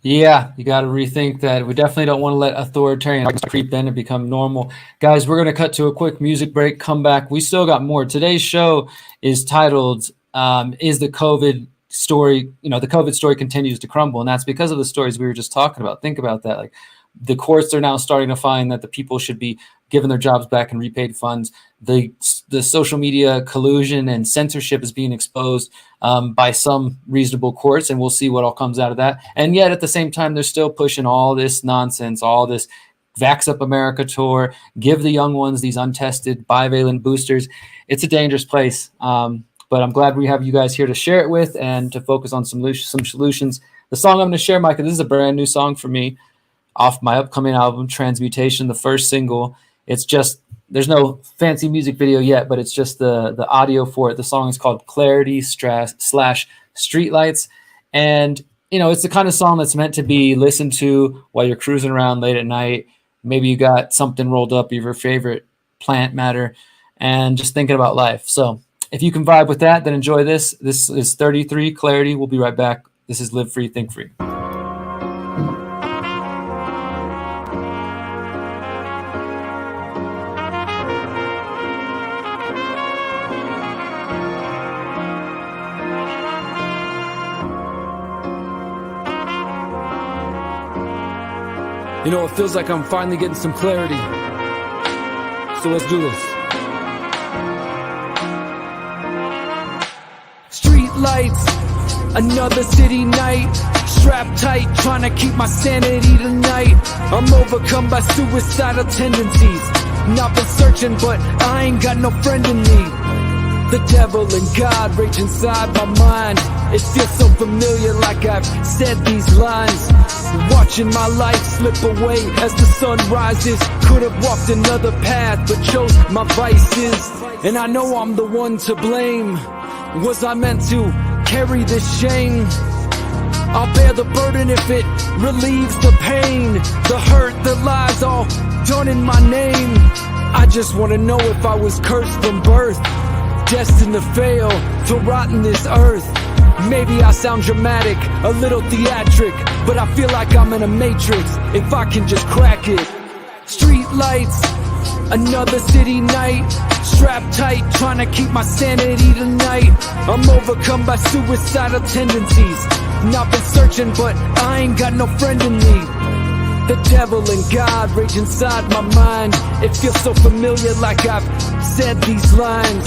Yeah, you got to rethink that. We definitely don't want to let authoritarian creep in and become normal. Guys, we're going to cut to a quick music break, come back. We still got more. Today's show is titled, Is the COVID Story, the COVID story continues to crumble. And that's because of the stories we were just talking about. Think about that. Like, the courts are now starting to find that the people should be given their jobs back and repaid funds. The social media collusion and censorship is being exposed by some reasonable courts, and we'll see what all comes out of that. And yet at the same time, they're still pushing all this nonsense, all this Vax Up America tour, give the young ones these untested bivalent boosters. It's a dangerous place. But I'm glad we have you guys here to share it with and to focus on some solutions. The song I'm going to share, Micah, this is a brand new song for me. off my upcoming album, Transmutation, the first single. It's just, there's no fancy music video yet, but it's just the audio for it. The song is called Clarity slash Streetlights. And, it's the kind of song that's meant to be listened to while you're cruising around late at night. Maybe you got something rolled up, your favorite plant matter, and just thinking about life. So if you can vibe with that, then enjoy this. This is 33 Clarity. We'll be right back. This is Live Free, Think Free. It feels like I'm finally getting some clarity. So let's do this. Street lights, another city night. Strapped tight, trying to keep my sanity tonight. I'm overcome by suicidal tendencies. Not been searching, but I ain't got no friend in me. The devil and God rage inside my mind. It feels so familiar, like I've said these lines. Watching my life slip away as the sun rises. Could have walked another path, but chose my vices. And I know I'm the one to blame. Was I meant to carry this shame? I'll bear the burden if it relieves the pain. The hurt, the lies, all done in my name. I just wanna know if I was cursed from birth, destined to fail, to rot in this earth. Maybe I sound dramatic, a little theatric, but I feel like I'm in a matrix, if I can just crack it. Street lights, another city night. Strapped tight, trying to keep my sanity tonight. I'm overcome by suicidal tendencies. Not been searching, but I ain't got no friend in me. The devil and God rage inside my mind. It feels so familiar, like I've said these lines.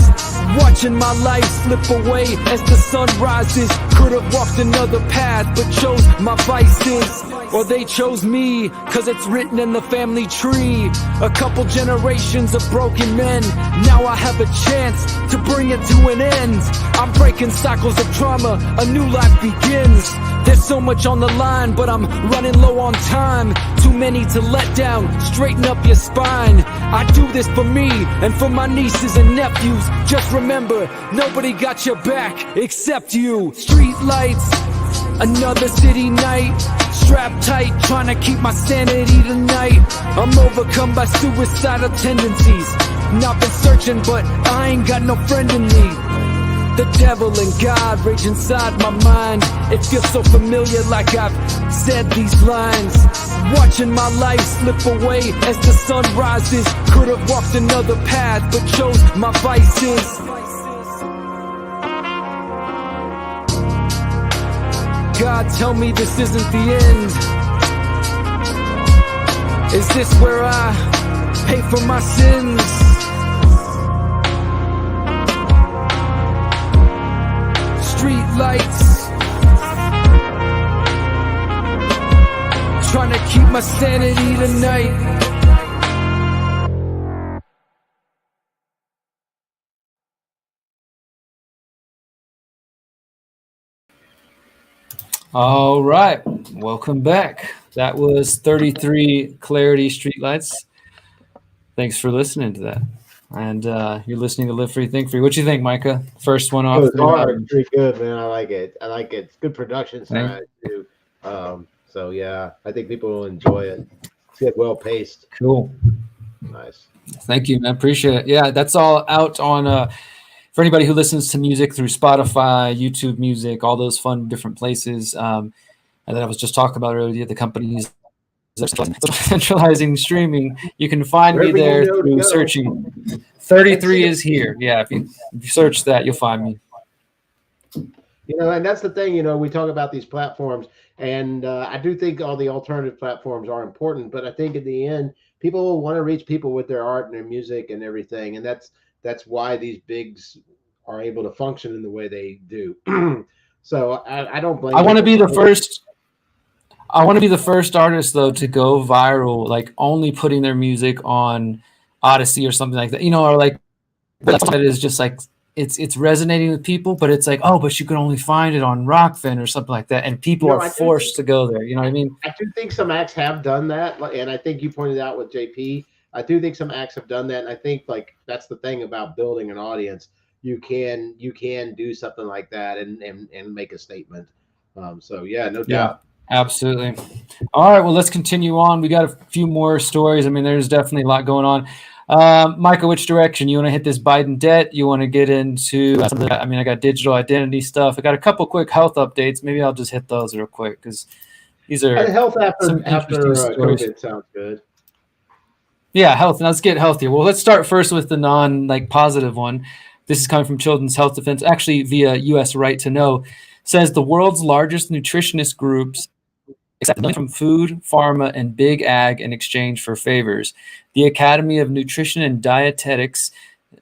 Watching my life slip away as the sun rises. Could have walked another path, but chose my vices. Or they chose me, cause it's written in the family tree. A couple generations of broken men. Now I have a chance to bring it to an end. I'm breaking cycles of trauma, a new life begins. There's so much on the line, but I'm running low on time. Too many to let down, straighten up your spine. I do this for me, and for my nieces and nephews. Just remember, nobody got your back except you. Street lights, another city night. Strapped tight, trying to keep my sanity tonight. I'm overcome by suicidal tendencies. Not been searching, but I ain't got no friend in me. The devil and God rage inside my mind. It feels so familiar, like I've said these lines. Watching my life slip away as the sun rises. Could have walked another path, but chose my vices. God, tell me this isn't the end. Is this where I pay for my sins? Street lights, trying to keep my sanity tonight. All right, welcome back. That was 33 Clarity Streetlights. Thanks for listening to that. And you're listening to Live Free, Think Free. What do you think, Micah? First one off. It was hard, pretty good, man. I like it. It's good production side too. So yeah, I think people will enjoy it. It's get well paced. Cool. Nice. Thank you, man. Appreciate it. Yeah, that's all out on for anybody who listens to music through Spotify, YouTube Music, all those fun different places. And then I was just talking about earlier, the companies centralizing streaming. You can find me there through searching. 33 is here. Yeah, if you search that, you'll find me. And that's the thing. We talk about these platforms, and I do think all the alternative platforms are important. But I think in the end, people will want to reach people with their art and their music and everything, and that's why these bigs are able to function in the way they do. So I don't blame. I want to be the first artist though to go viral, like only putting their music on Odyssey or something like that. Or like that is just like it's resonating with people, but it's like, oh, but you can only find it on Rockfin or something like that, and people are I forced to go there. You know what I mean? I do think some acts have done that, and I think you pointed out with JP. I do think some acts have done that, and I think like that's the thing about building an audience. You can do something like that and make a statement. So yeah, no Yeah, doubt. absolutely. All right, well, let's continue on. We got a few more stories. I mean, there's definitely a lot going on. Micah, which direction? You want to hit this Biden debt? You want to get into some of that? I mean, I got digital identity stuff. I got a couple quick health updates. Maybe I'll just hit those real quick because these are Health some after interesting stories. COVID sounds good. Yeah, health. Now let's get healthier. Well, let's start first with the positive one. This is coming from Children's Health Defense, actually via U.S. Right to Know. Says the world's largest nutritionist groups accept money from food, pharma, and big ag in exchange for favors. The Academy of Nutrition and Dietetics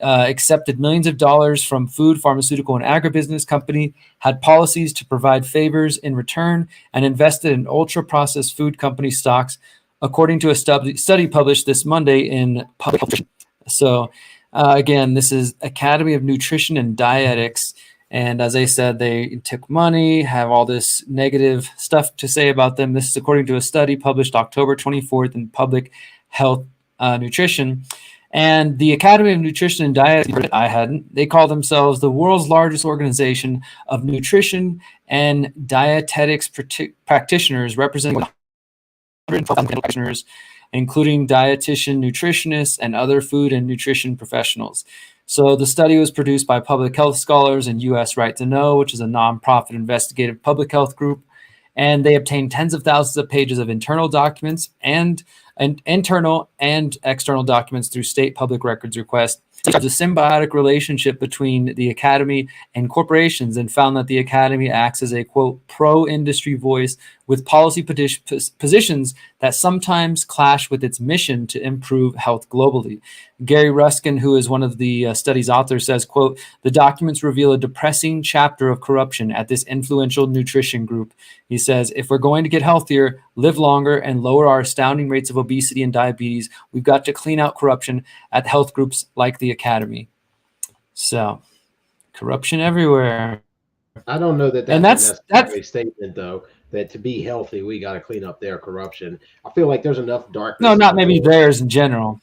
accepted millions of dollars from food, pharmaceutical, and agribusiness company, had policies to provide favors in return, and invested in ultra-processed food company stocks, according to a study published this Monday in Public Health. So, again, this is Academy of Nutrition and Dietetics. And as I said, they took money, have all this negative stuff to say about them. This is according to a study published October 24th in Public Health Nutrition. And the Academy of Nutrition and Dietetics, I hadn't, they call themselves the world's largest organization of nutrition and dietetics practitioners, representing 112,000 practitioners, including dietitian, nutritionists, and other food and nutrition professionals. So the study was produced by Public Health Scholars and U.S. Right to Know, which is a nonprofit investigative public health group. And they obtained tens of thousands of pages of internal documents and internal and external documents through state public records requests. There's a symbiotic relationship between the Academy and corporations, and found that the Academy acts as a, quote, pro-industry voice with policy positions that sometimes clash with its mission to improve health globally. Gary Ruskin, who is one of the study's authors, says, quote, the documents reveal a depressing chapter of corruption at this influential nutrition group. He says, if we're going to get healthier, live longer, and lower our astounding rates of obesity and diabetes, we've got to clean out corruption at health groups like the Academy. So, corruption everywhere. I don't know that that's a necessary statement, though, that to be healthy, we got to clean up their corruption. I feel like there's enough darkness. No, not maybe theirs in general.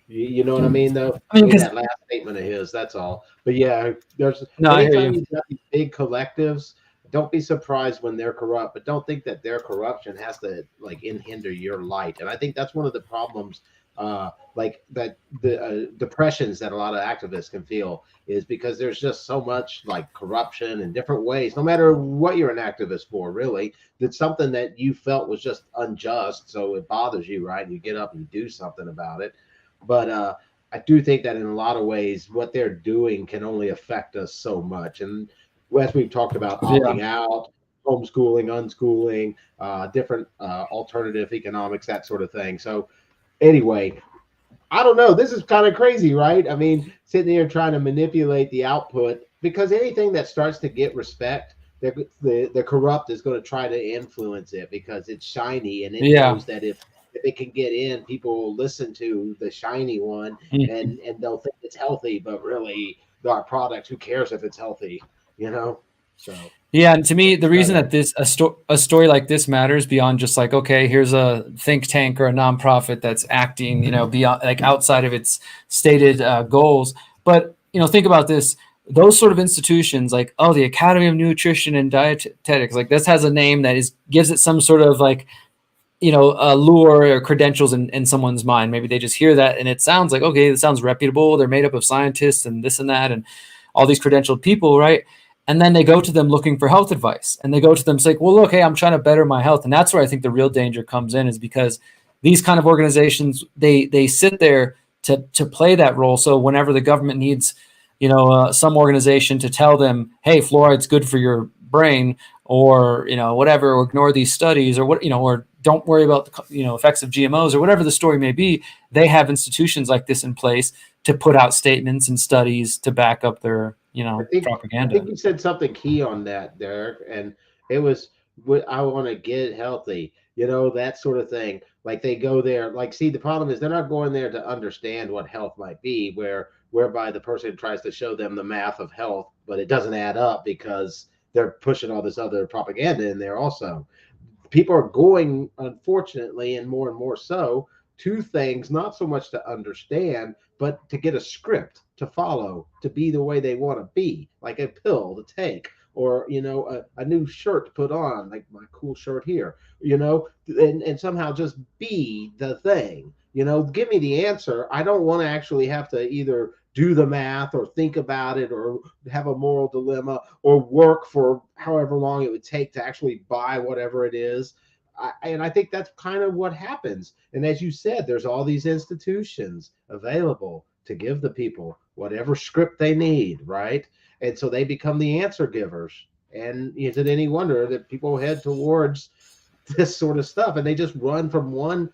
You know what I mean, though? I mean, that last statement of his, that's all. But yeah, there's anytime you've got these big collectives, don't be surprised when they're corrupt, but don't think that their corruption has to hinder your light. And I think that's one of the problems, the depressions that a lot of activists can feel, is because there's just so much corruption in different ways. No matter what you're an activist for, really, that's something that you felt was just unjust, so it bothers you, right? And you get up and do something about it. But I do think that in a lot of ways, what they're doing can only affect us so much. And as we've talked about, opting out, homeschooling, unschooling, different alternative economics, that sort of thing. So anyway, I don't know. This is kind of crazy, right? I mean, sitting here trying to manipulate the output, because anything that starts to get respect, the corrupt is going to try to influence it because it's shiny, and it knows that if it can get in, people will listen to the shiny one, and they'll think it's healthy, but really our product, who cares if it's healthy, So yeah, and to me, the reason that a story like this matters beyond just okay, here's a think tank or a nonprofit that's acting, beyond outside of its stated goals. But think about this: those sort of institutions, the Academy of Nutrition and Dietetics, this has a name that gives it some sort of lure or credentials in someone's mind. Maybe they just hear that and it sounds like, okay, it sounds reputable. They're made up of scientists and this and that and all these credentialed people, right? And then they go to them looking for health advice, and they go to them saying, well, look, hey, I'm trying to better my health. And that's where I think the real danger comes in, is because these kind of organizations, they sit there to play that role. So whenever the government needs, some organization to tell them, hey, fluoride's good for your brain, or, whatever, or ignore these studies, or or don't worry about the, effects of GMOs, or whatever the story may be, they have institutions like this in place to put out statements and studies to back up their, propaganda. I think you said something key on that, Derrick, and it was, I want to get healthy, that sort of thing. They go there, see, the problem is they're not going there to understand what health might be, where whereby the person tries to show them the math of health, but it doesn't add up because they're pushing all this other propaganda in there also. People are going, unfortunately, and more so, to things not so much to understand, but to get a script to follow, to be the way they want to be, like a pill to take, or a new shirt to put on, like my cool shirt here, and somehow just be the thing. Give me the answer. I don't want to actually have to either do the math or think about it or have a moral dilemma or work for however long it would take to actually buy whatever it is. And I think that's kind of what happens. And as you said, there's all these institutions available to give the people whatever script they need, right? And so they become the answer givers. And is it any wonder that people head towards this sort of stuff and they just run from one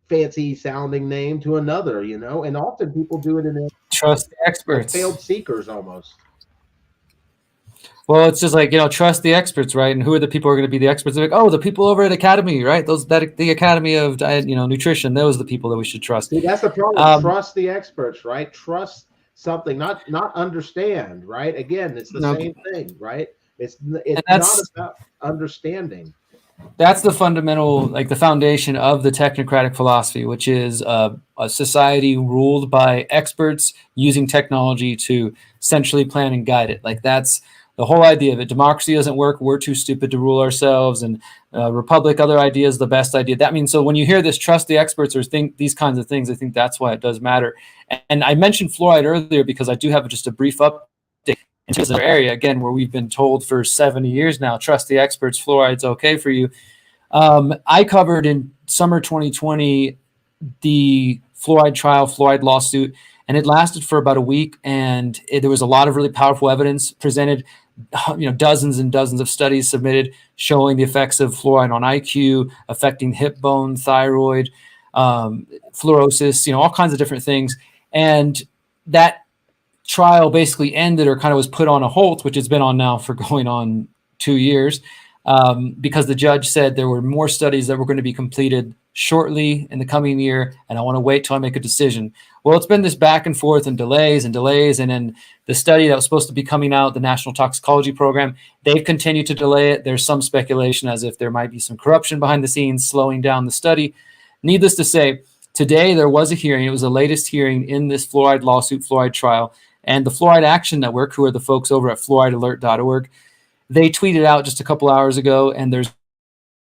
fancy sounding name to another, and often people do it in trust the experts, failed seekers almost. Well, it's just like, trust the experts, right? And who are the people who are going to be the experts? They're like, oh, the people over at Academy, right? The Academy of Diet, Nutrition. Those are the people that we should trust. See, that's the problem. Trust the experts, right? Trust something, not understand, right? Again, it's the same thing, right? It's not about understanding. That's the fundamental, the foundation of the technocratic philosophy, which is a society ruled by experts using technology to centrally plan and guide it. That's the whole idea of it. Democracy doesn't work. We're too stupid to rule ourselves. And republic, other ideas, the best idea. That means, so when you hear this, trust the experts or think these kinds of things, I think that's why it does matter. And I mentioned fluoride earlier because I do have just a brief update into this area, again, where we've been told for 70 years now, trust the experts, fluoride's okay for you. I covered in summer 2020 the fluoride trial, fluoride lawsuit, and it lasted for about a week. And there was a lot of really powerful evidence presented, dozens and dozens of studies submitted showing the effects of fluoride on IQ, affecting hip bone, thyroid, fluorosis, all kinds of different things. And that trial basically ended or kind of was put on a halt, which it's been on now for going on 2 years, because the judge said there were more studies that were going to be completed shortly in the coming year, and I want to wait till I make a decision. Well, it's been this back and forth and delays, and then the study that was supposed to be coming out, the National Toxicology Program, they've continued to delay it. There's some speculation as if there might be some corruption behind the scenes slowing down the study. Needless to say, today there was a hearing. It was the latest hearing in this fluoride lawsuit, fluoride trial, and the Fluoride Action Network, who are the folks over at fluoridealert.org, they tweeted out just a couple hours ago, and there's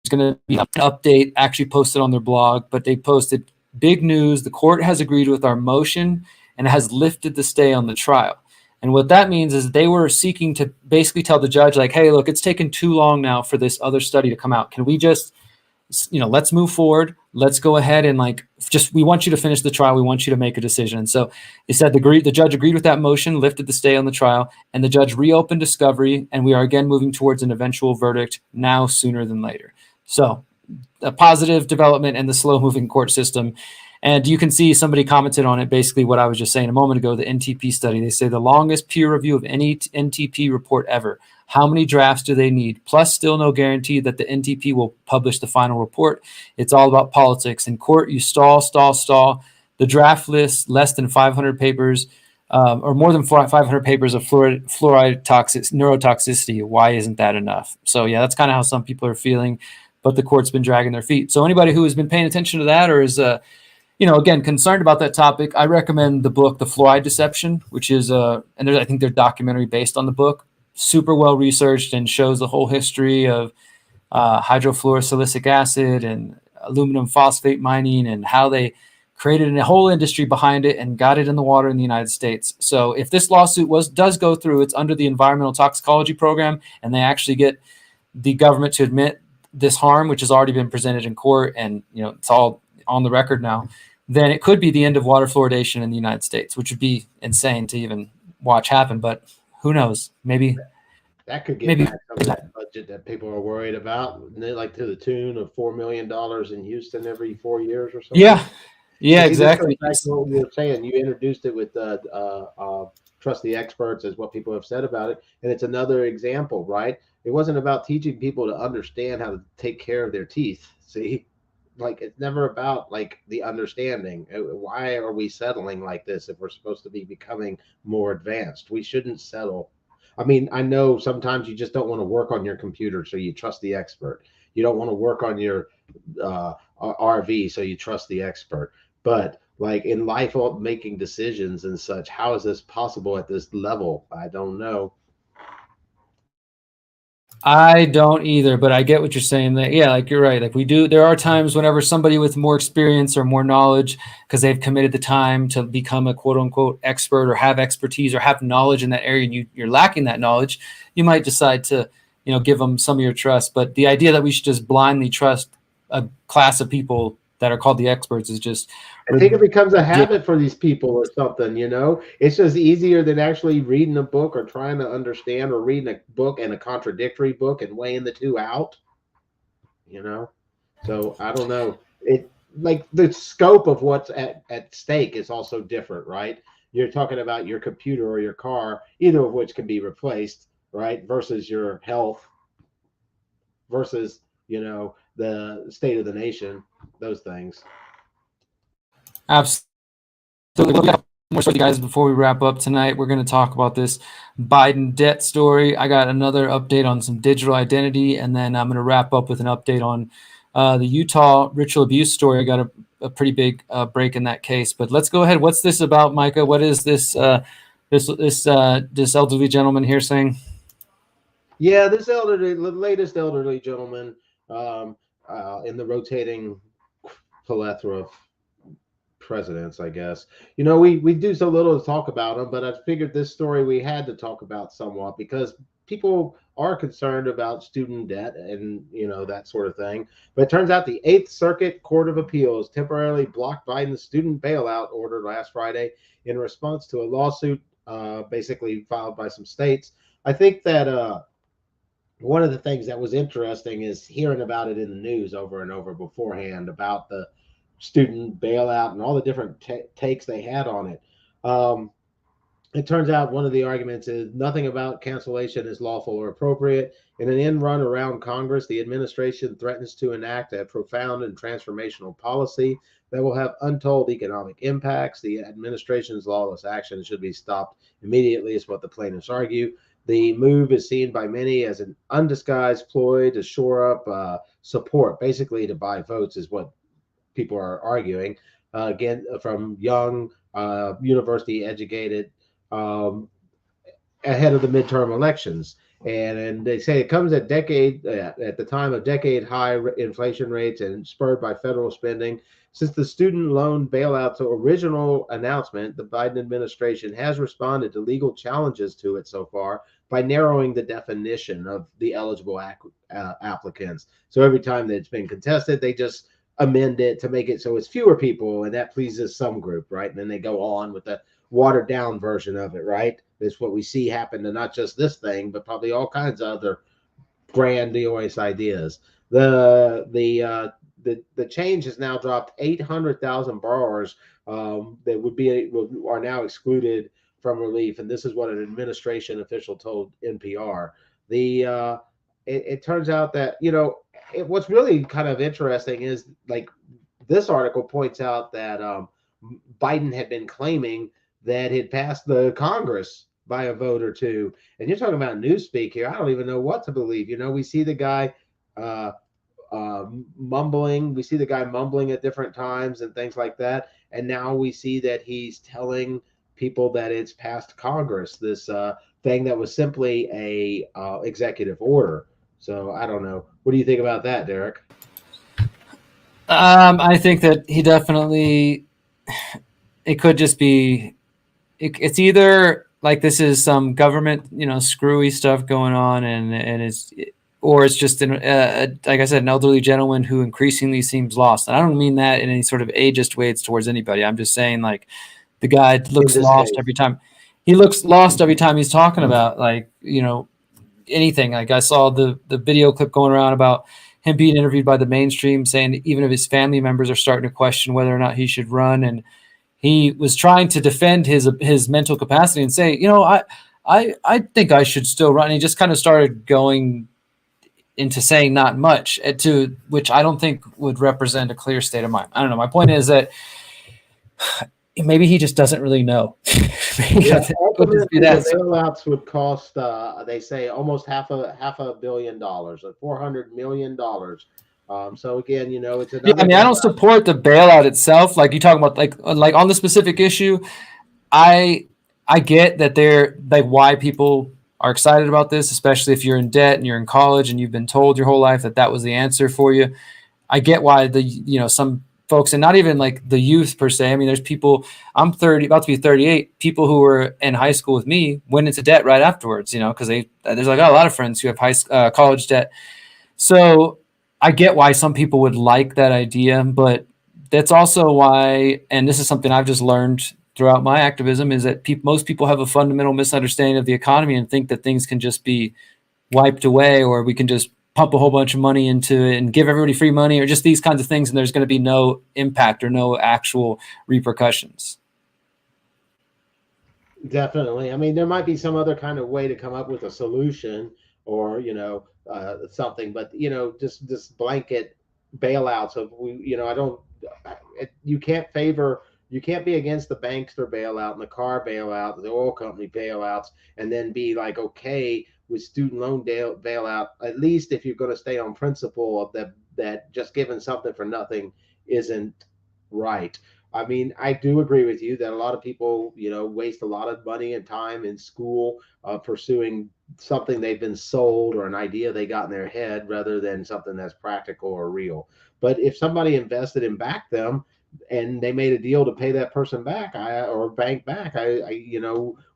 going to be an update actually posted on their blog, but they posted big news. The court has agreed with our motion and has lifted the stay on the trial. And what that means is they were seeking to basically tell the judge, hey, look, it's taken too long now for this other study to come out. Can we just, let's move forward. Let's go ahead and we want you to finish the trial. We want you to make a decision. And so they said the judge agreed with that motion, lifted the stay on the trial, and the judge reopened discovery. And we are again moving towards an eventual verdict now sooner than later. So a positive development in the slow moving court system. And you can see somebody commented on it, basically what I was just saying a moment ago, the NTP study. They say the longest peer review of any NTP report ever. How many drafts do they need? Plus, still no guarantee that the NTP will publish the final report. It's all about politics. In court, you stall. The draft list, less than 500 papers, or more than 500 papers of fluoride neurotoxicity. Why isn't that enough? So, yeah, that's kind of how some people are feeling, but the court's been dragging their feet. So anybody who has been paying attention to that or is, again, concerned about that topic, I recommend the book, The Fluoride Deception, which is, I think there's a documentary based on the book. Super well researched and shows the whole history of hydrofluorosilicic acid and aluminum phosphate mining and how they created a whole industry behind it and got it in the water in the United States. So if this lawsuit does go through, it's under the Environmental Toxicology Program, and they actually get the government to admit this harm, which has already been presented in court, and it's all on the record now, then it could be the end of water fluoridation in the United States, which would be insane to even watch happen. But who knows? Maybe that could get back some of that budget that people are worried about, to the tune of $4 million in Houston every 4 years or something. Yeah, exactly. That's what you were saying. You introduced it with trust the experts, is what people have said about it, and it's another example, right? It wasn't about teaching people to understand how to take care of their teeth. See, like it's never about like the understanding. Why are we settling like this if we're supposed to be becoming more advanced? We shouldn't settle. I mean, I know sometimes you just don't want to work on your computer, so you trust the expert. You don't want to work on your RV, so you trust the expert. But like in life, making decisions and such, how is this possible at this level? I don't know. I don't either, but I get what you're saying. That yeah, like you're right. Like we do, there are times whenever somebody with more experience or more knowledge, because they've committed the time to become a quote unquote expert or have expertise or have knowledge in that area, and you're lacking that knowledge, you might decide to give them some of your trust. But the idea that we should just blindly trust a class of people that are called the experts is just. I think it becomes a habit for these people or something, It's just easier than actually reading a book or trying to understand, or reading a book and a contradictory book and weighing the two out, So I don't know. It like the scope of what's at stake is also different, right? You're talking about your computer or your car, either of which can be replaced, right? Versus your health, versus, the state of the nation, those things. Absolutely. More story, guys. Before we wrap up tonight, we're going to talk about this Biden debt story. I got another update on some digital identity, and then I'm going to wrap up with an update on the Utah ritual abuse story. I got a pretty big break in that case. But let's go ahead. What's this about, Micah? What is this this elderly gentleman here saying? Yeah, the latest elderly gentleman in the rotating plethora of presidents, I guess. We do so little to talk about them, but I figured this story we had to talk about somewhat because people are concerned about student debt and that sort of thing. But it turns out the 8th Circuit Court of Appeals temporarily blocked Biden's student bailout order last Friday in response to a lawsuit basically filed by some states. I think that one of the things that was interesting is hearing about it in the news over and over beforehand about the student bailout and all the different takes they had on it. It turns out one of the arguments is nothing about cancellation is lawful or appropriate. In an end run around Congress, the administration threatens to enact a profound and transformational policy that will have untold economic impacts. The administration's lawless action should be stopped immediately, is what the plaintiffs argue. The move is seen by many as an undisguised ploy to shore up support, basically to buy votes, is what people are arguing. Again, from young, university educated, ahead of the midterm elections. And they say it comes at the time of decade high inflation rates and spurred by federal spending. Since the student loan bailout's original announcement, the Biden administration has responded to legal challenges to it so far by narrowing the definition of the eligible applicants. So every time that it's been contested, they just amend it to make it so it's fewer people, and that pleases some group, right? And then they go on with the watered down version of it, right? It's what we see happen to not just this thing, but probably all kinds of other grandiose ideas. The change has now dropped 800,000 borrowers that are now excluded from relief, and this is what an administration official told NPR. It turns out that what's really kind of interesting is like this article points out that Biden had been claiming that he'd passed the Congress by a vote or two, and you're talking about newspeak here. I don't even know what to believe. We see the guy mumbling. We see the guy mumbling at different times and things like that. And now we see that he's telling people that it's passed Congress, this thing that was simply a executive order. So I don't know. What do you think about that, Derrick? I think that he definitely, it could just be, it's either like this is some government, screwy stuff going on, or it's just like I said, an elderly gentleman who increasingly seems lost. And I don't mean that in any sort of ageist ways towards anybody. I'm just saying like the guy looks lost every time. He looks lost every time he's talking about anything. Like I saw the video clip going around about him being interviewed by the mainstream saying even if his family members are starting to question whether or not he should run, and he was trying to defend his mental capacity and say, I think I should still run. And he just kind of started going into saying not much, to which I don't think would represent a clear state of mind. I don't know. My point is that maybe he just doesn't really know. Yeah, ultimately, the bailouts would cost, they say, almost $500 million, or $400 million. So again, it's another. Yeah, I mean, I don't support the bailout itself. Like you talking about, like on the specific issue, I get that they're like why people are excited about this, especially if you're in debt and you're in college and you've been told your whole life that was the answer for you. I get why some folks, and not even like the youth per se. I mean, there's people, I'm 30, about to be 38, people who were in high school with me went into debt right afterwards, because there's like a lot of friends who have college debt. So I get why some people would like that idea, but that's also why, and this is something I've just learned throughout my activism, is that most people have a fundamental misunderstanding of the economy and think that things can just be wiped away, or we can just pump a whole bunch of money into it and give everybody free money, or just these kinds of things, and there's going to be no impact or no actual repercussions. Definitely. I mean, there might be some other kind of way to come up with a solution, or something, but just this blanket bailouts of you can't be against the bankster bailout and the car bailout, the oil company bailouts, and then be like okay with student loan bailout, at least if you're going to stay on principle of that just giving something for nothing isn't right. I mean, I do agree with you that a lot of people, waste a lot of money and time in school pursuing something they've been sold or an idea they got in their head rather than something that's practical or real. But if somebody invested and backed them and they made a deal to pay that person back or bank back,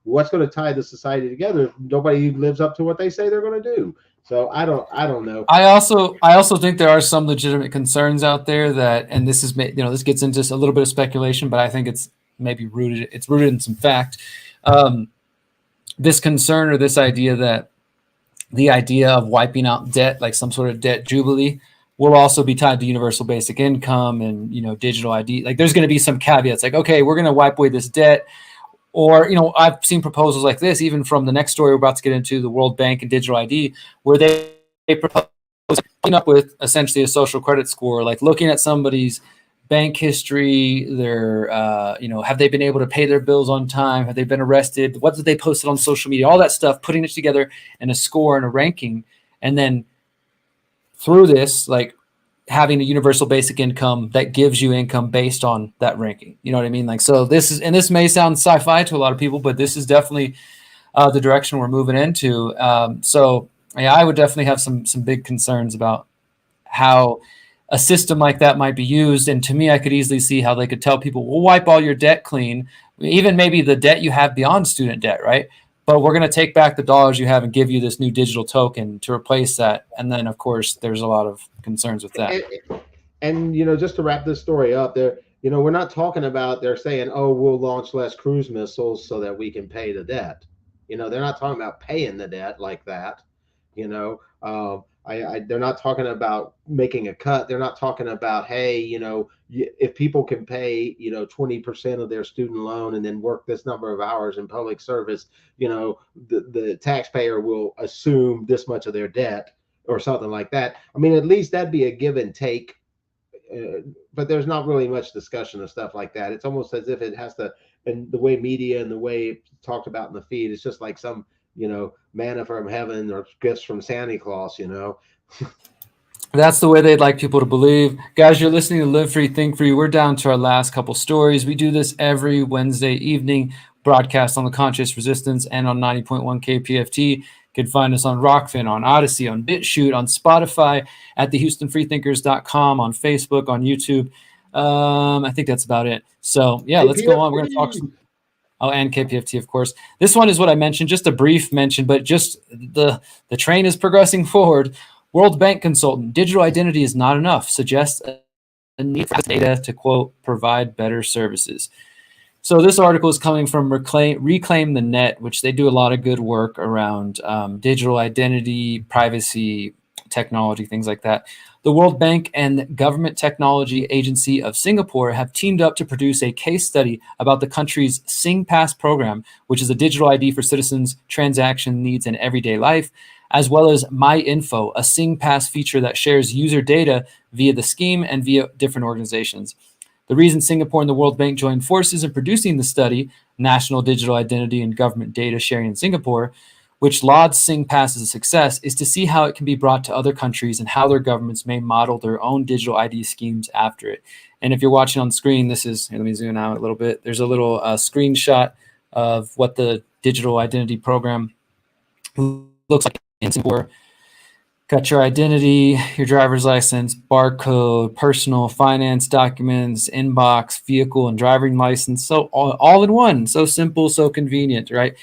what's going to tie the society together if nobody lives up to what they say they're going to do? So I don't know. I also think there are some legitimate concerns out there that, and this is, this gets into a little bit of speculation, but I think it's maybe rooted in some fact. This concern or this idea that the idea of wiping out debt, like some sort of debt jubilee, will also be tied to universal basic income and, digital ID. Like there's going to be some caveats like, okay, we're going to wipe away this debt. Or, I've seen proposals like this, even from the next story we're about to get into, the World Bank and digital ID, where they propose coming up with essentially a social credit score, like looking at somebody's bank history, their, have they been able to pay their bills on time? Have they been arrested? What did they post on social media? All that stuff, putting it together in a score and a ranking. And then through this, like having a universal basic income that gives you income based on that ranking. You know what I mean? Like, so this may sound sci-fi to a lot of people, but this is definitely the direction we're moving into. So yeah, I would definitely have some big concerns about how a system like that might be used. And to me, I could easily see how they could tell people, we'll wipe all your debt clean, even maybe the debt you have beyond student debt, right? But we're going to take back the dollars you have and give you this new digital token to replace that. And then, of course, there's a lot of concerns with that. And just to wrap this story up, we're not talking about they're saying, oh, we'll launch less cruise missiles so that we can pay the debt. They're not talking about paying the debt like that. They're not talking about making a cut. They're not talking about, hey, if people can pay, 20% of their student loan and then work this number of hours in public service, the taxpayer will assume this much of their debt or something like that. I mean, at least that'd be a give and take. But there's not really much discussion of stuff like that. It's almost as if it has to, and the way media and the way it's talked about in the feed, it's just like some, manna from heaven or gifts from Santa Claus, That's the way they'd like people to believe. Guys, you're listening to Live Free, Think Free. We're down to our last couple stories. We do this every Wednesday evening, broadcast on the Conscious Resistance and on 90.1 KPFT. You can find us on Rockfin, on Odyssey, on BitChute, on Spotify, at thehoustonfreethinkers.com, on Facebook, on YouTube. I think that's about it. So, yeah, let's go on. We're going to talk some... Oh, and KPFT, of course. This one is what I mentioned, just a brief mention, but just the train is progressing forward. World Bank consultant, digital identity is not enough, suggests a need for data to, quote, provide better services. So this article is coming from Reclaim the Net, which they do a lot of good work around digital identity, privacy, technology, things like that. The World Bank and Government Technology Agency of Singapore have teamed up to produce a case study about the country's SingPass program, which is a digital ID for citizens' transaction needs in everyday life. as well as My Info, a SingPass feature that shares user data via the scheme and via different organizations. The reason Singapore and the World Bank joined forces in producing the study, National Digital Identity and Government Data Sharing in Singapore, which lauds SingPass as a success, is to see how it can be brought to other countries and how their governments may model their own digital ID schemes after it. And if you're watching on the screen, this is, let me zoom out a little bit. There's a little screenshot of what the digital identity program looks like in Singapore. Got your identity, your driver's license, barcode, personal finance documents, inbox, vehicle, and driving license. So all in one. So simple, so convenient, right?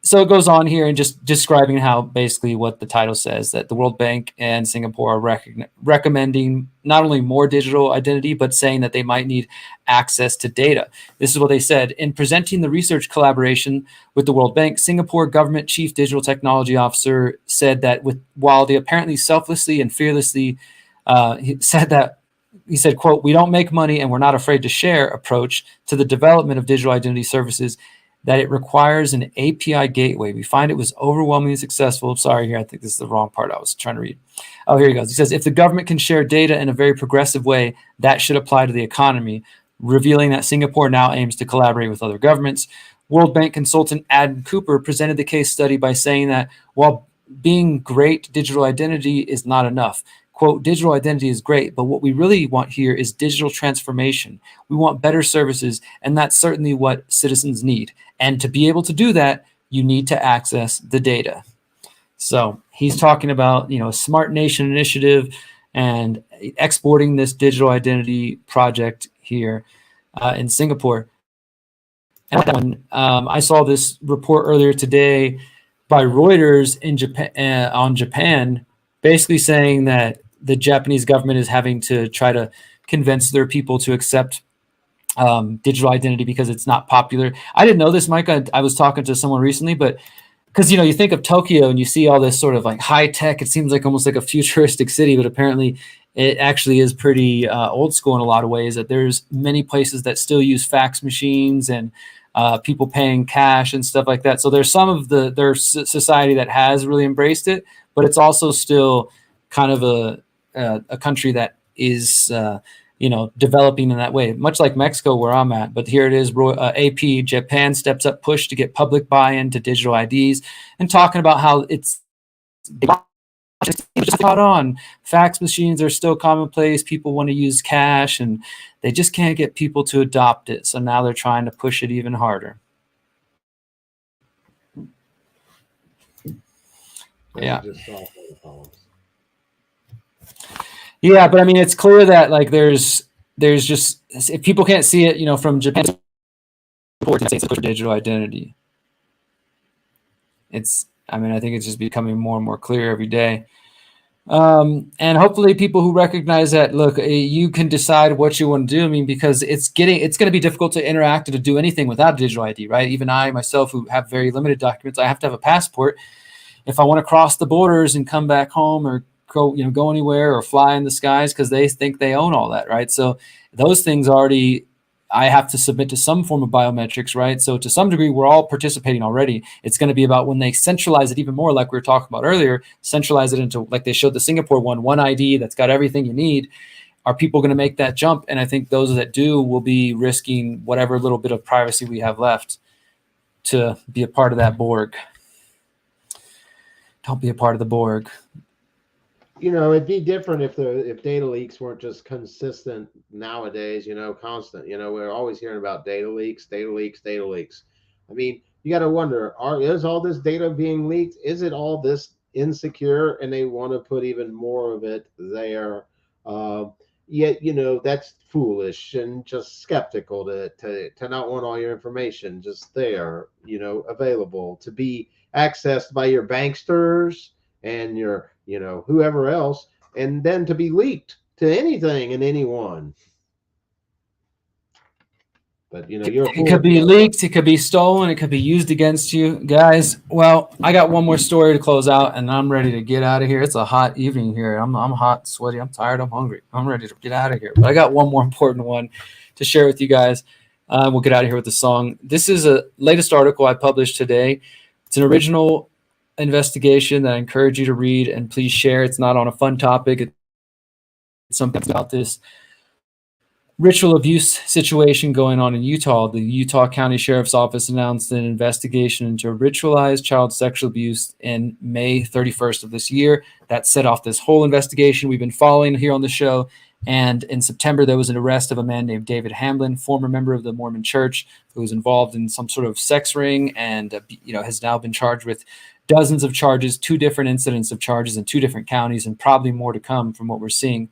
So it goes on here and just describing how basically what the title says, that the World Bank and Singapore are recommending not only more digital identity, but saying that they might need access to data. This is what they said. In presenting the research collaboration with the World Bank, Singapore Government Chief Digital Technology Officer said that while they apparently selflessly and fearlessly, he said, quote, "We don't make money and we're not afraid to share" approach to the development of digital identity services, that it requires an API gateway. We find it was overwhelmingly successful. Sorry, here, I think this is the wrong part I was trying to read. Oh, here he goes. He says, if the government can share data in a very progressive way, that should apply to the economy, revealing that Singapore now aims to collaborate with other governments. World Bank consultant Adam Cooper presented the case study by saying that while being great digital identity is not enough, quote, digital identity is great, but what we really want here is digital transformation. We want better services, and that's certainly what citizens need. And to be able to do that, you need to access the data. So he's talking about, a Smart Nation initiative and exporting this digital identity project here in Singapore. And I saw this report earlier today by Reuters in Japan, on Japan, basically saying that the Japanese government is having to try to convince their people to accept digital identity because it's not popular. I didn't know this, Micah. I was talking to someone recently, but because, you think of Tokyo and you see all this sort of like high tech, it seems like almost like a futuristic city, but apparently it actually is pretty old school in a lot of ways, that there's many places that still use fax machines and people paying cash and stuff like that. So there's some of their society that has really embraced it, but it's also still kind of a country that is, developing in that way, much like Mexico, where I'm at. But here it is, AP, Japan steps up push to get public buy-in to digital IDs, and talking about how it's just caught on. Fax machines are still commonplace. People want to use cash, and they just can't get people to adopt it. So now they're trying to push it even harder. Yeah. Yeah, but I mean, it's clear that like there's just, if people can't see it, from Japan's report, it's for digital identity. I think it's just becoming more and more clear every day. And hopefully people who recognize that, look, you can decide what you want to do. I mean, because it's going to be difficult to interact or to do anything without digital ID, right? Even I myself, who have very limited documents, I have to have a passport if I want to cross the borders and come back home, or go anywhere or fly in the skies, because they think they own all that, right? So those things I have to submit to some form of biometrics, right? So to some degree, we're all participating already. It's going to be about when they centralize it even more, like we were talking about earlier, centralize it into, like they showed the Singapore one ID that's got everything you need. Are people going to make that jump? And I think those that do will be risking whatever little bit of privacy we have left to be a part of that Borg. Don't be a part of the Borg. It'd be different if data leaks weren't just consistent nowadays, constant. We're always hearing about data leaks. I mean, you got to wonder, is all this data being leaked? Is it all this insecure and they want to put even more of it there? Yet, that's foolish and just skeptical to not want all your information just there, available to be accessed by your banksters and your whoever else, and then to be leaked to anything and anyone. But it could be leaked, it could be stolen, it could be used against you, guys. Well, I got one more story to close out, and I'm ready to get out of here. It's a hot evening here. I'm hot, sweaty, I'm tired, I'm hungry. I'm ready to get out of here. But I got one more important one to share with you guys. We'll get out of here with the song. This is a latest article I published today. It's an original investigation that I encourage you to read and please share. It's not on a fun topic. It's something about this ritual abuse situation going on in Utah. The Utah County Sheriff's Office announced an investigation into ritualized child sexual abuse in May 31st of this year. That set off this whole investigation we've been following here on the show. And in September, there was an arrest of a man named David Hamblin, former member of the Mormon Church, who was involved in some sort of sex ring and has now been charged with dozens of charges, 2 different incidents of charges in 2 different counties, and probably more to come from what we're seeing.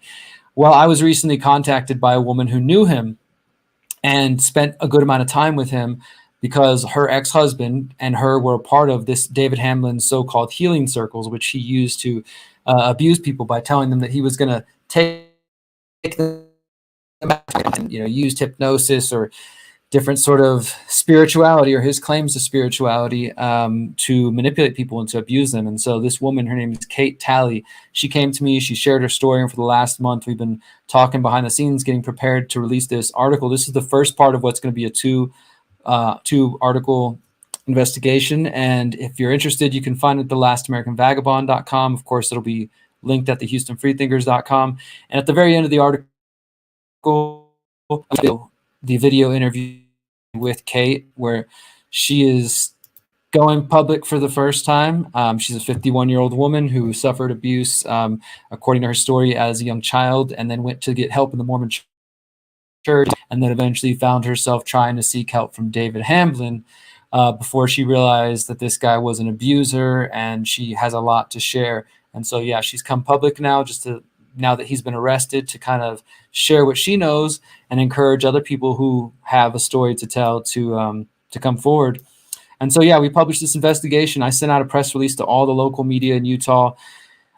Well, I was recently contacted by a woman who knew him and spent a good amount of time with him because her ex-husband and her were a part of this David Hamlin's so-called healing circles, which he used to abuse people by telling them that he was going to take them and, used hypnosis or different sort of spirituality or his claims to spirituality to manipulate people and to abuse them. And so this woman, her name is Kate Talley, she came to me, she shared her story, and for the last month we've been talking behind the scenes, getting prepared to release this article. This is the first part of what's going to be a two article investigation. And if you're interested, you can find it at thelastamericanvagabond.com. Of course, it'll be linked at thehoustonfreethinkers.com. And at the very end of the article, the video interview with Kate, where she is going public for the first time. She's a 51-year-old woman who suffered abuse, according to her story, as a young child, and then went to get help in the Mormon church, and then eventually found herself trying to seek help from David Hamblin before she realized that this guy was an abuser, and she has a lot to share. And so, yeah, she's come public now now that he's been arrested, to kind of share what she knows and encourage other people who have a story to tell to come forward. And so, yeah, we published this investigation. I sent out a press release to all the local media in Utah.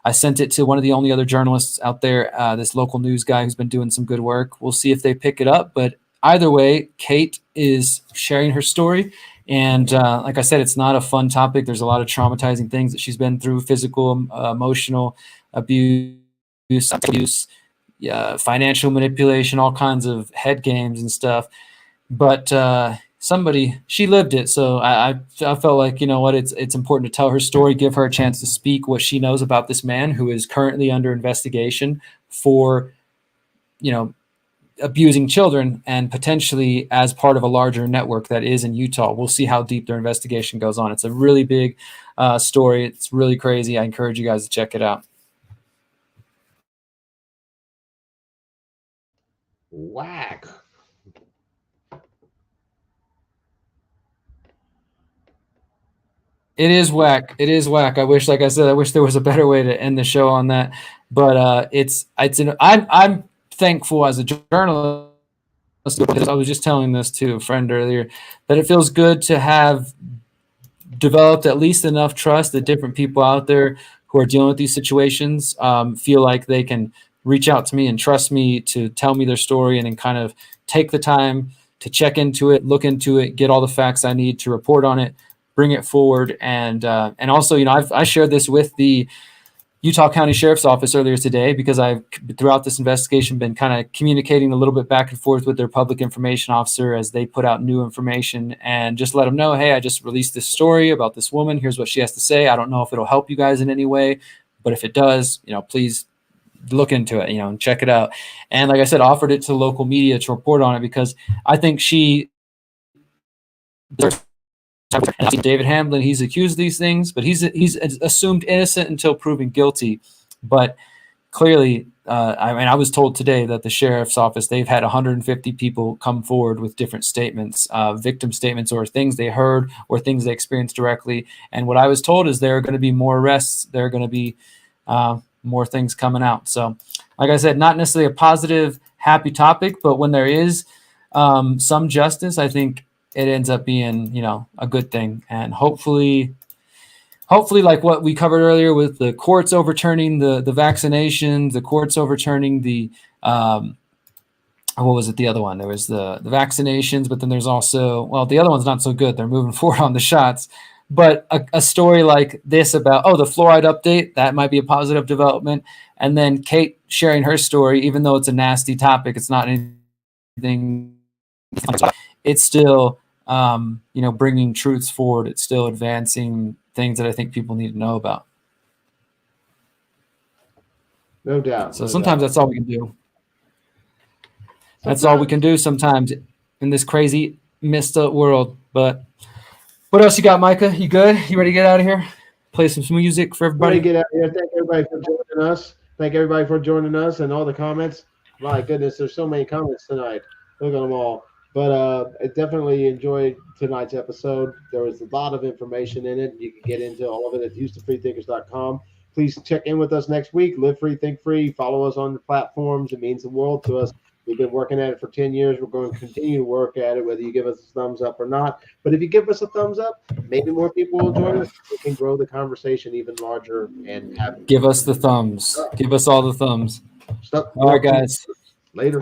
I sent it to one of the only other journalists out there, this local news guy who's been doing some good work. We'll see if they pick it up. But either way, Kate is sharing her story. And like I said, it's not a fun topic. There's a lot of traumatizing things that she's been through: physical, emotional abuse, financial manipulation, all kinds of head games and stuff. But she lived it. So I felt like, you know what, it's important to tell her story, give her a chance to speak what she knows about this man who is currently under investigation for, abusing children, and potentially as part of a larger network that is in Utah. We'll see how deep their investigation goes on. It's a really big story. It's really crazy. I encourage you guys to check it out. Whack. It is whack. It is whack. I wish there was a better way to end the show on that. But I'm thankful as a journalist, because I was just telling this to a friend earlier, that it feels good to have developed at least enough trust that different people out there who are dealing with these situations feel like they can reach out to me and trust me to tell me their story, and then kind of take the time to check into it, look into it, get all the facts I need to report on it, bring it forward. And also, I shared this with the Utah County Sheriff's Office earlier today, because I've, throughout this investigation, been kind of communicating a little bit back and forth with their public information officer as they put out new information, and just let them know, hey, I just released this story about this woman. Here's what she has to say. I don't know if it'll help you guys in any way, but if it does, please look into it, and check it out. And like I said, offered it to local media to report on it, because I think David Hamblin, he's accused of these things, but he's assumed innocent until proven guilty. But clearly, I was told today that the sheriff's office, they've had 150 people come forward with different statements, victim statements, or things they heard or things they experienced directly. And what I was told is there are going to be more arrests. There are going to be more things coming out. So, like I said, not necessarily a positive, happy topic, but when there is some justice, I think it ends up being, a good thing. And hopefully, like what we covered earlier with the courts overturning the vaccinations, the courts overturning the, what was it? The other one, there was the vaccinations, but then there's also, the other one's not so good. They're moving forward on the shots. But a story like this about, the fluoride update, that might be a positive development. And then Kate sharing her story, even though it's a nasty topic, it's not anything, it's still bringing truths forward. It's still advancing things that I think people need to know about. No doubt. So sometimes that's all we can do. That's all we can do sometimes in this crazy, messed up world. But what else you got, Micah? You good? You ready to get out of here? Play some music for everybody. Get out here. Thank everybody for joining us. Thank everybody for joining us and all the comments. My goodness, there's so many comments tonight. Look at them all. But I definitely enjoyed tonight's episode. There was a lot of information in it. You can get into all of it at HoustonFreeThinkers.com. Please check in with us next week. Live free, think free. Follow us on the platforms. It means the world to us. We've been working at it for 10 years. We're going to continue to work at it, whether you give us a thumbs up or not. But if you give us a thumbs up, maybe more people will join us. We can grow the conversation even larger and give us the thumbs. Give us all the thumbs. All right, guys. Later.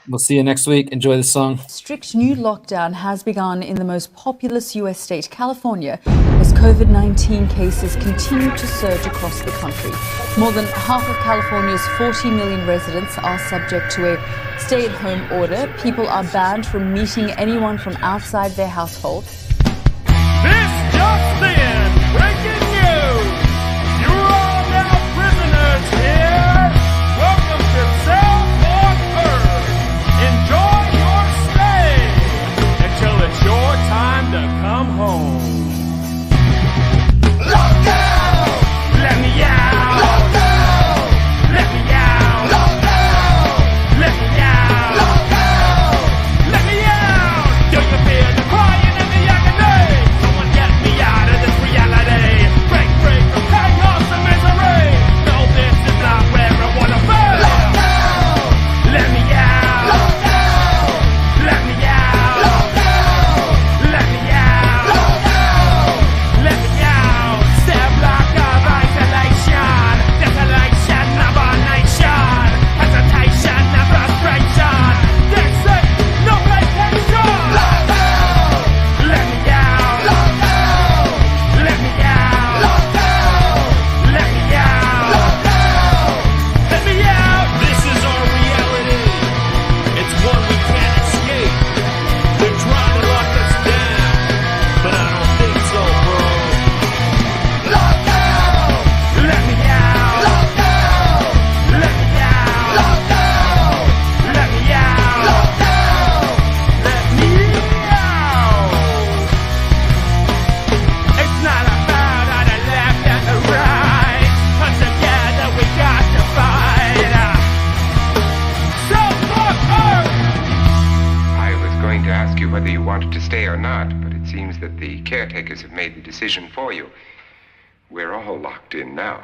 We'll see you next week. Enjoy the song. Strict new lockdown has begun in the most populous U.S. state, California, as COVID-19 cases continue to surge across the country. More than half of California's 40 million residents are subject to a stay-at-home order. People are banned from meeting anyone from outside their household. This just in, breaking news. You're all now prisoners here. Welcome to Self-Overturned. Enjoy your stay until it's your time to come home. Lockdown! Let me out! Lockdown! Let me out! Lockdown! Let me out! Lockdown! Let me out! Do you feel the crying and the agony? Someone get me out of this reality. Break free from chaos and misery. No, this is not where I wanna be. Lockdown! Let me out! Lockdown! Let me out! Lockdown! Let me out! Lockdown! Let me out! Step block of isolation, desolation of our nation, hesitation and frustration. This is no vacation. Lockdown! Let me out! Lockdown! Let me out! Lockdown! Let me out! Lockdown! Let me out! This is our reality. It's one we can't escape. They're trying to lock us down, but I don't think so, bro. Lockdown! Let me out! Lockdown! Let me out! Lockdown! Let me out! Lockdown! Let me out! It's not about on the left and the right. Come together, we got to fight. Self-Overturned! I was going to ask you whether you wanted to stay or not, but it seems that the caretakers have made the decision for you. We're all locked in now.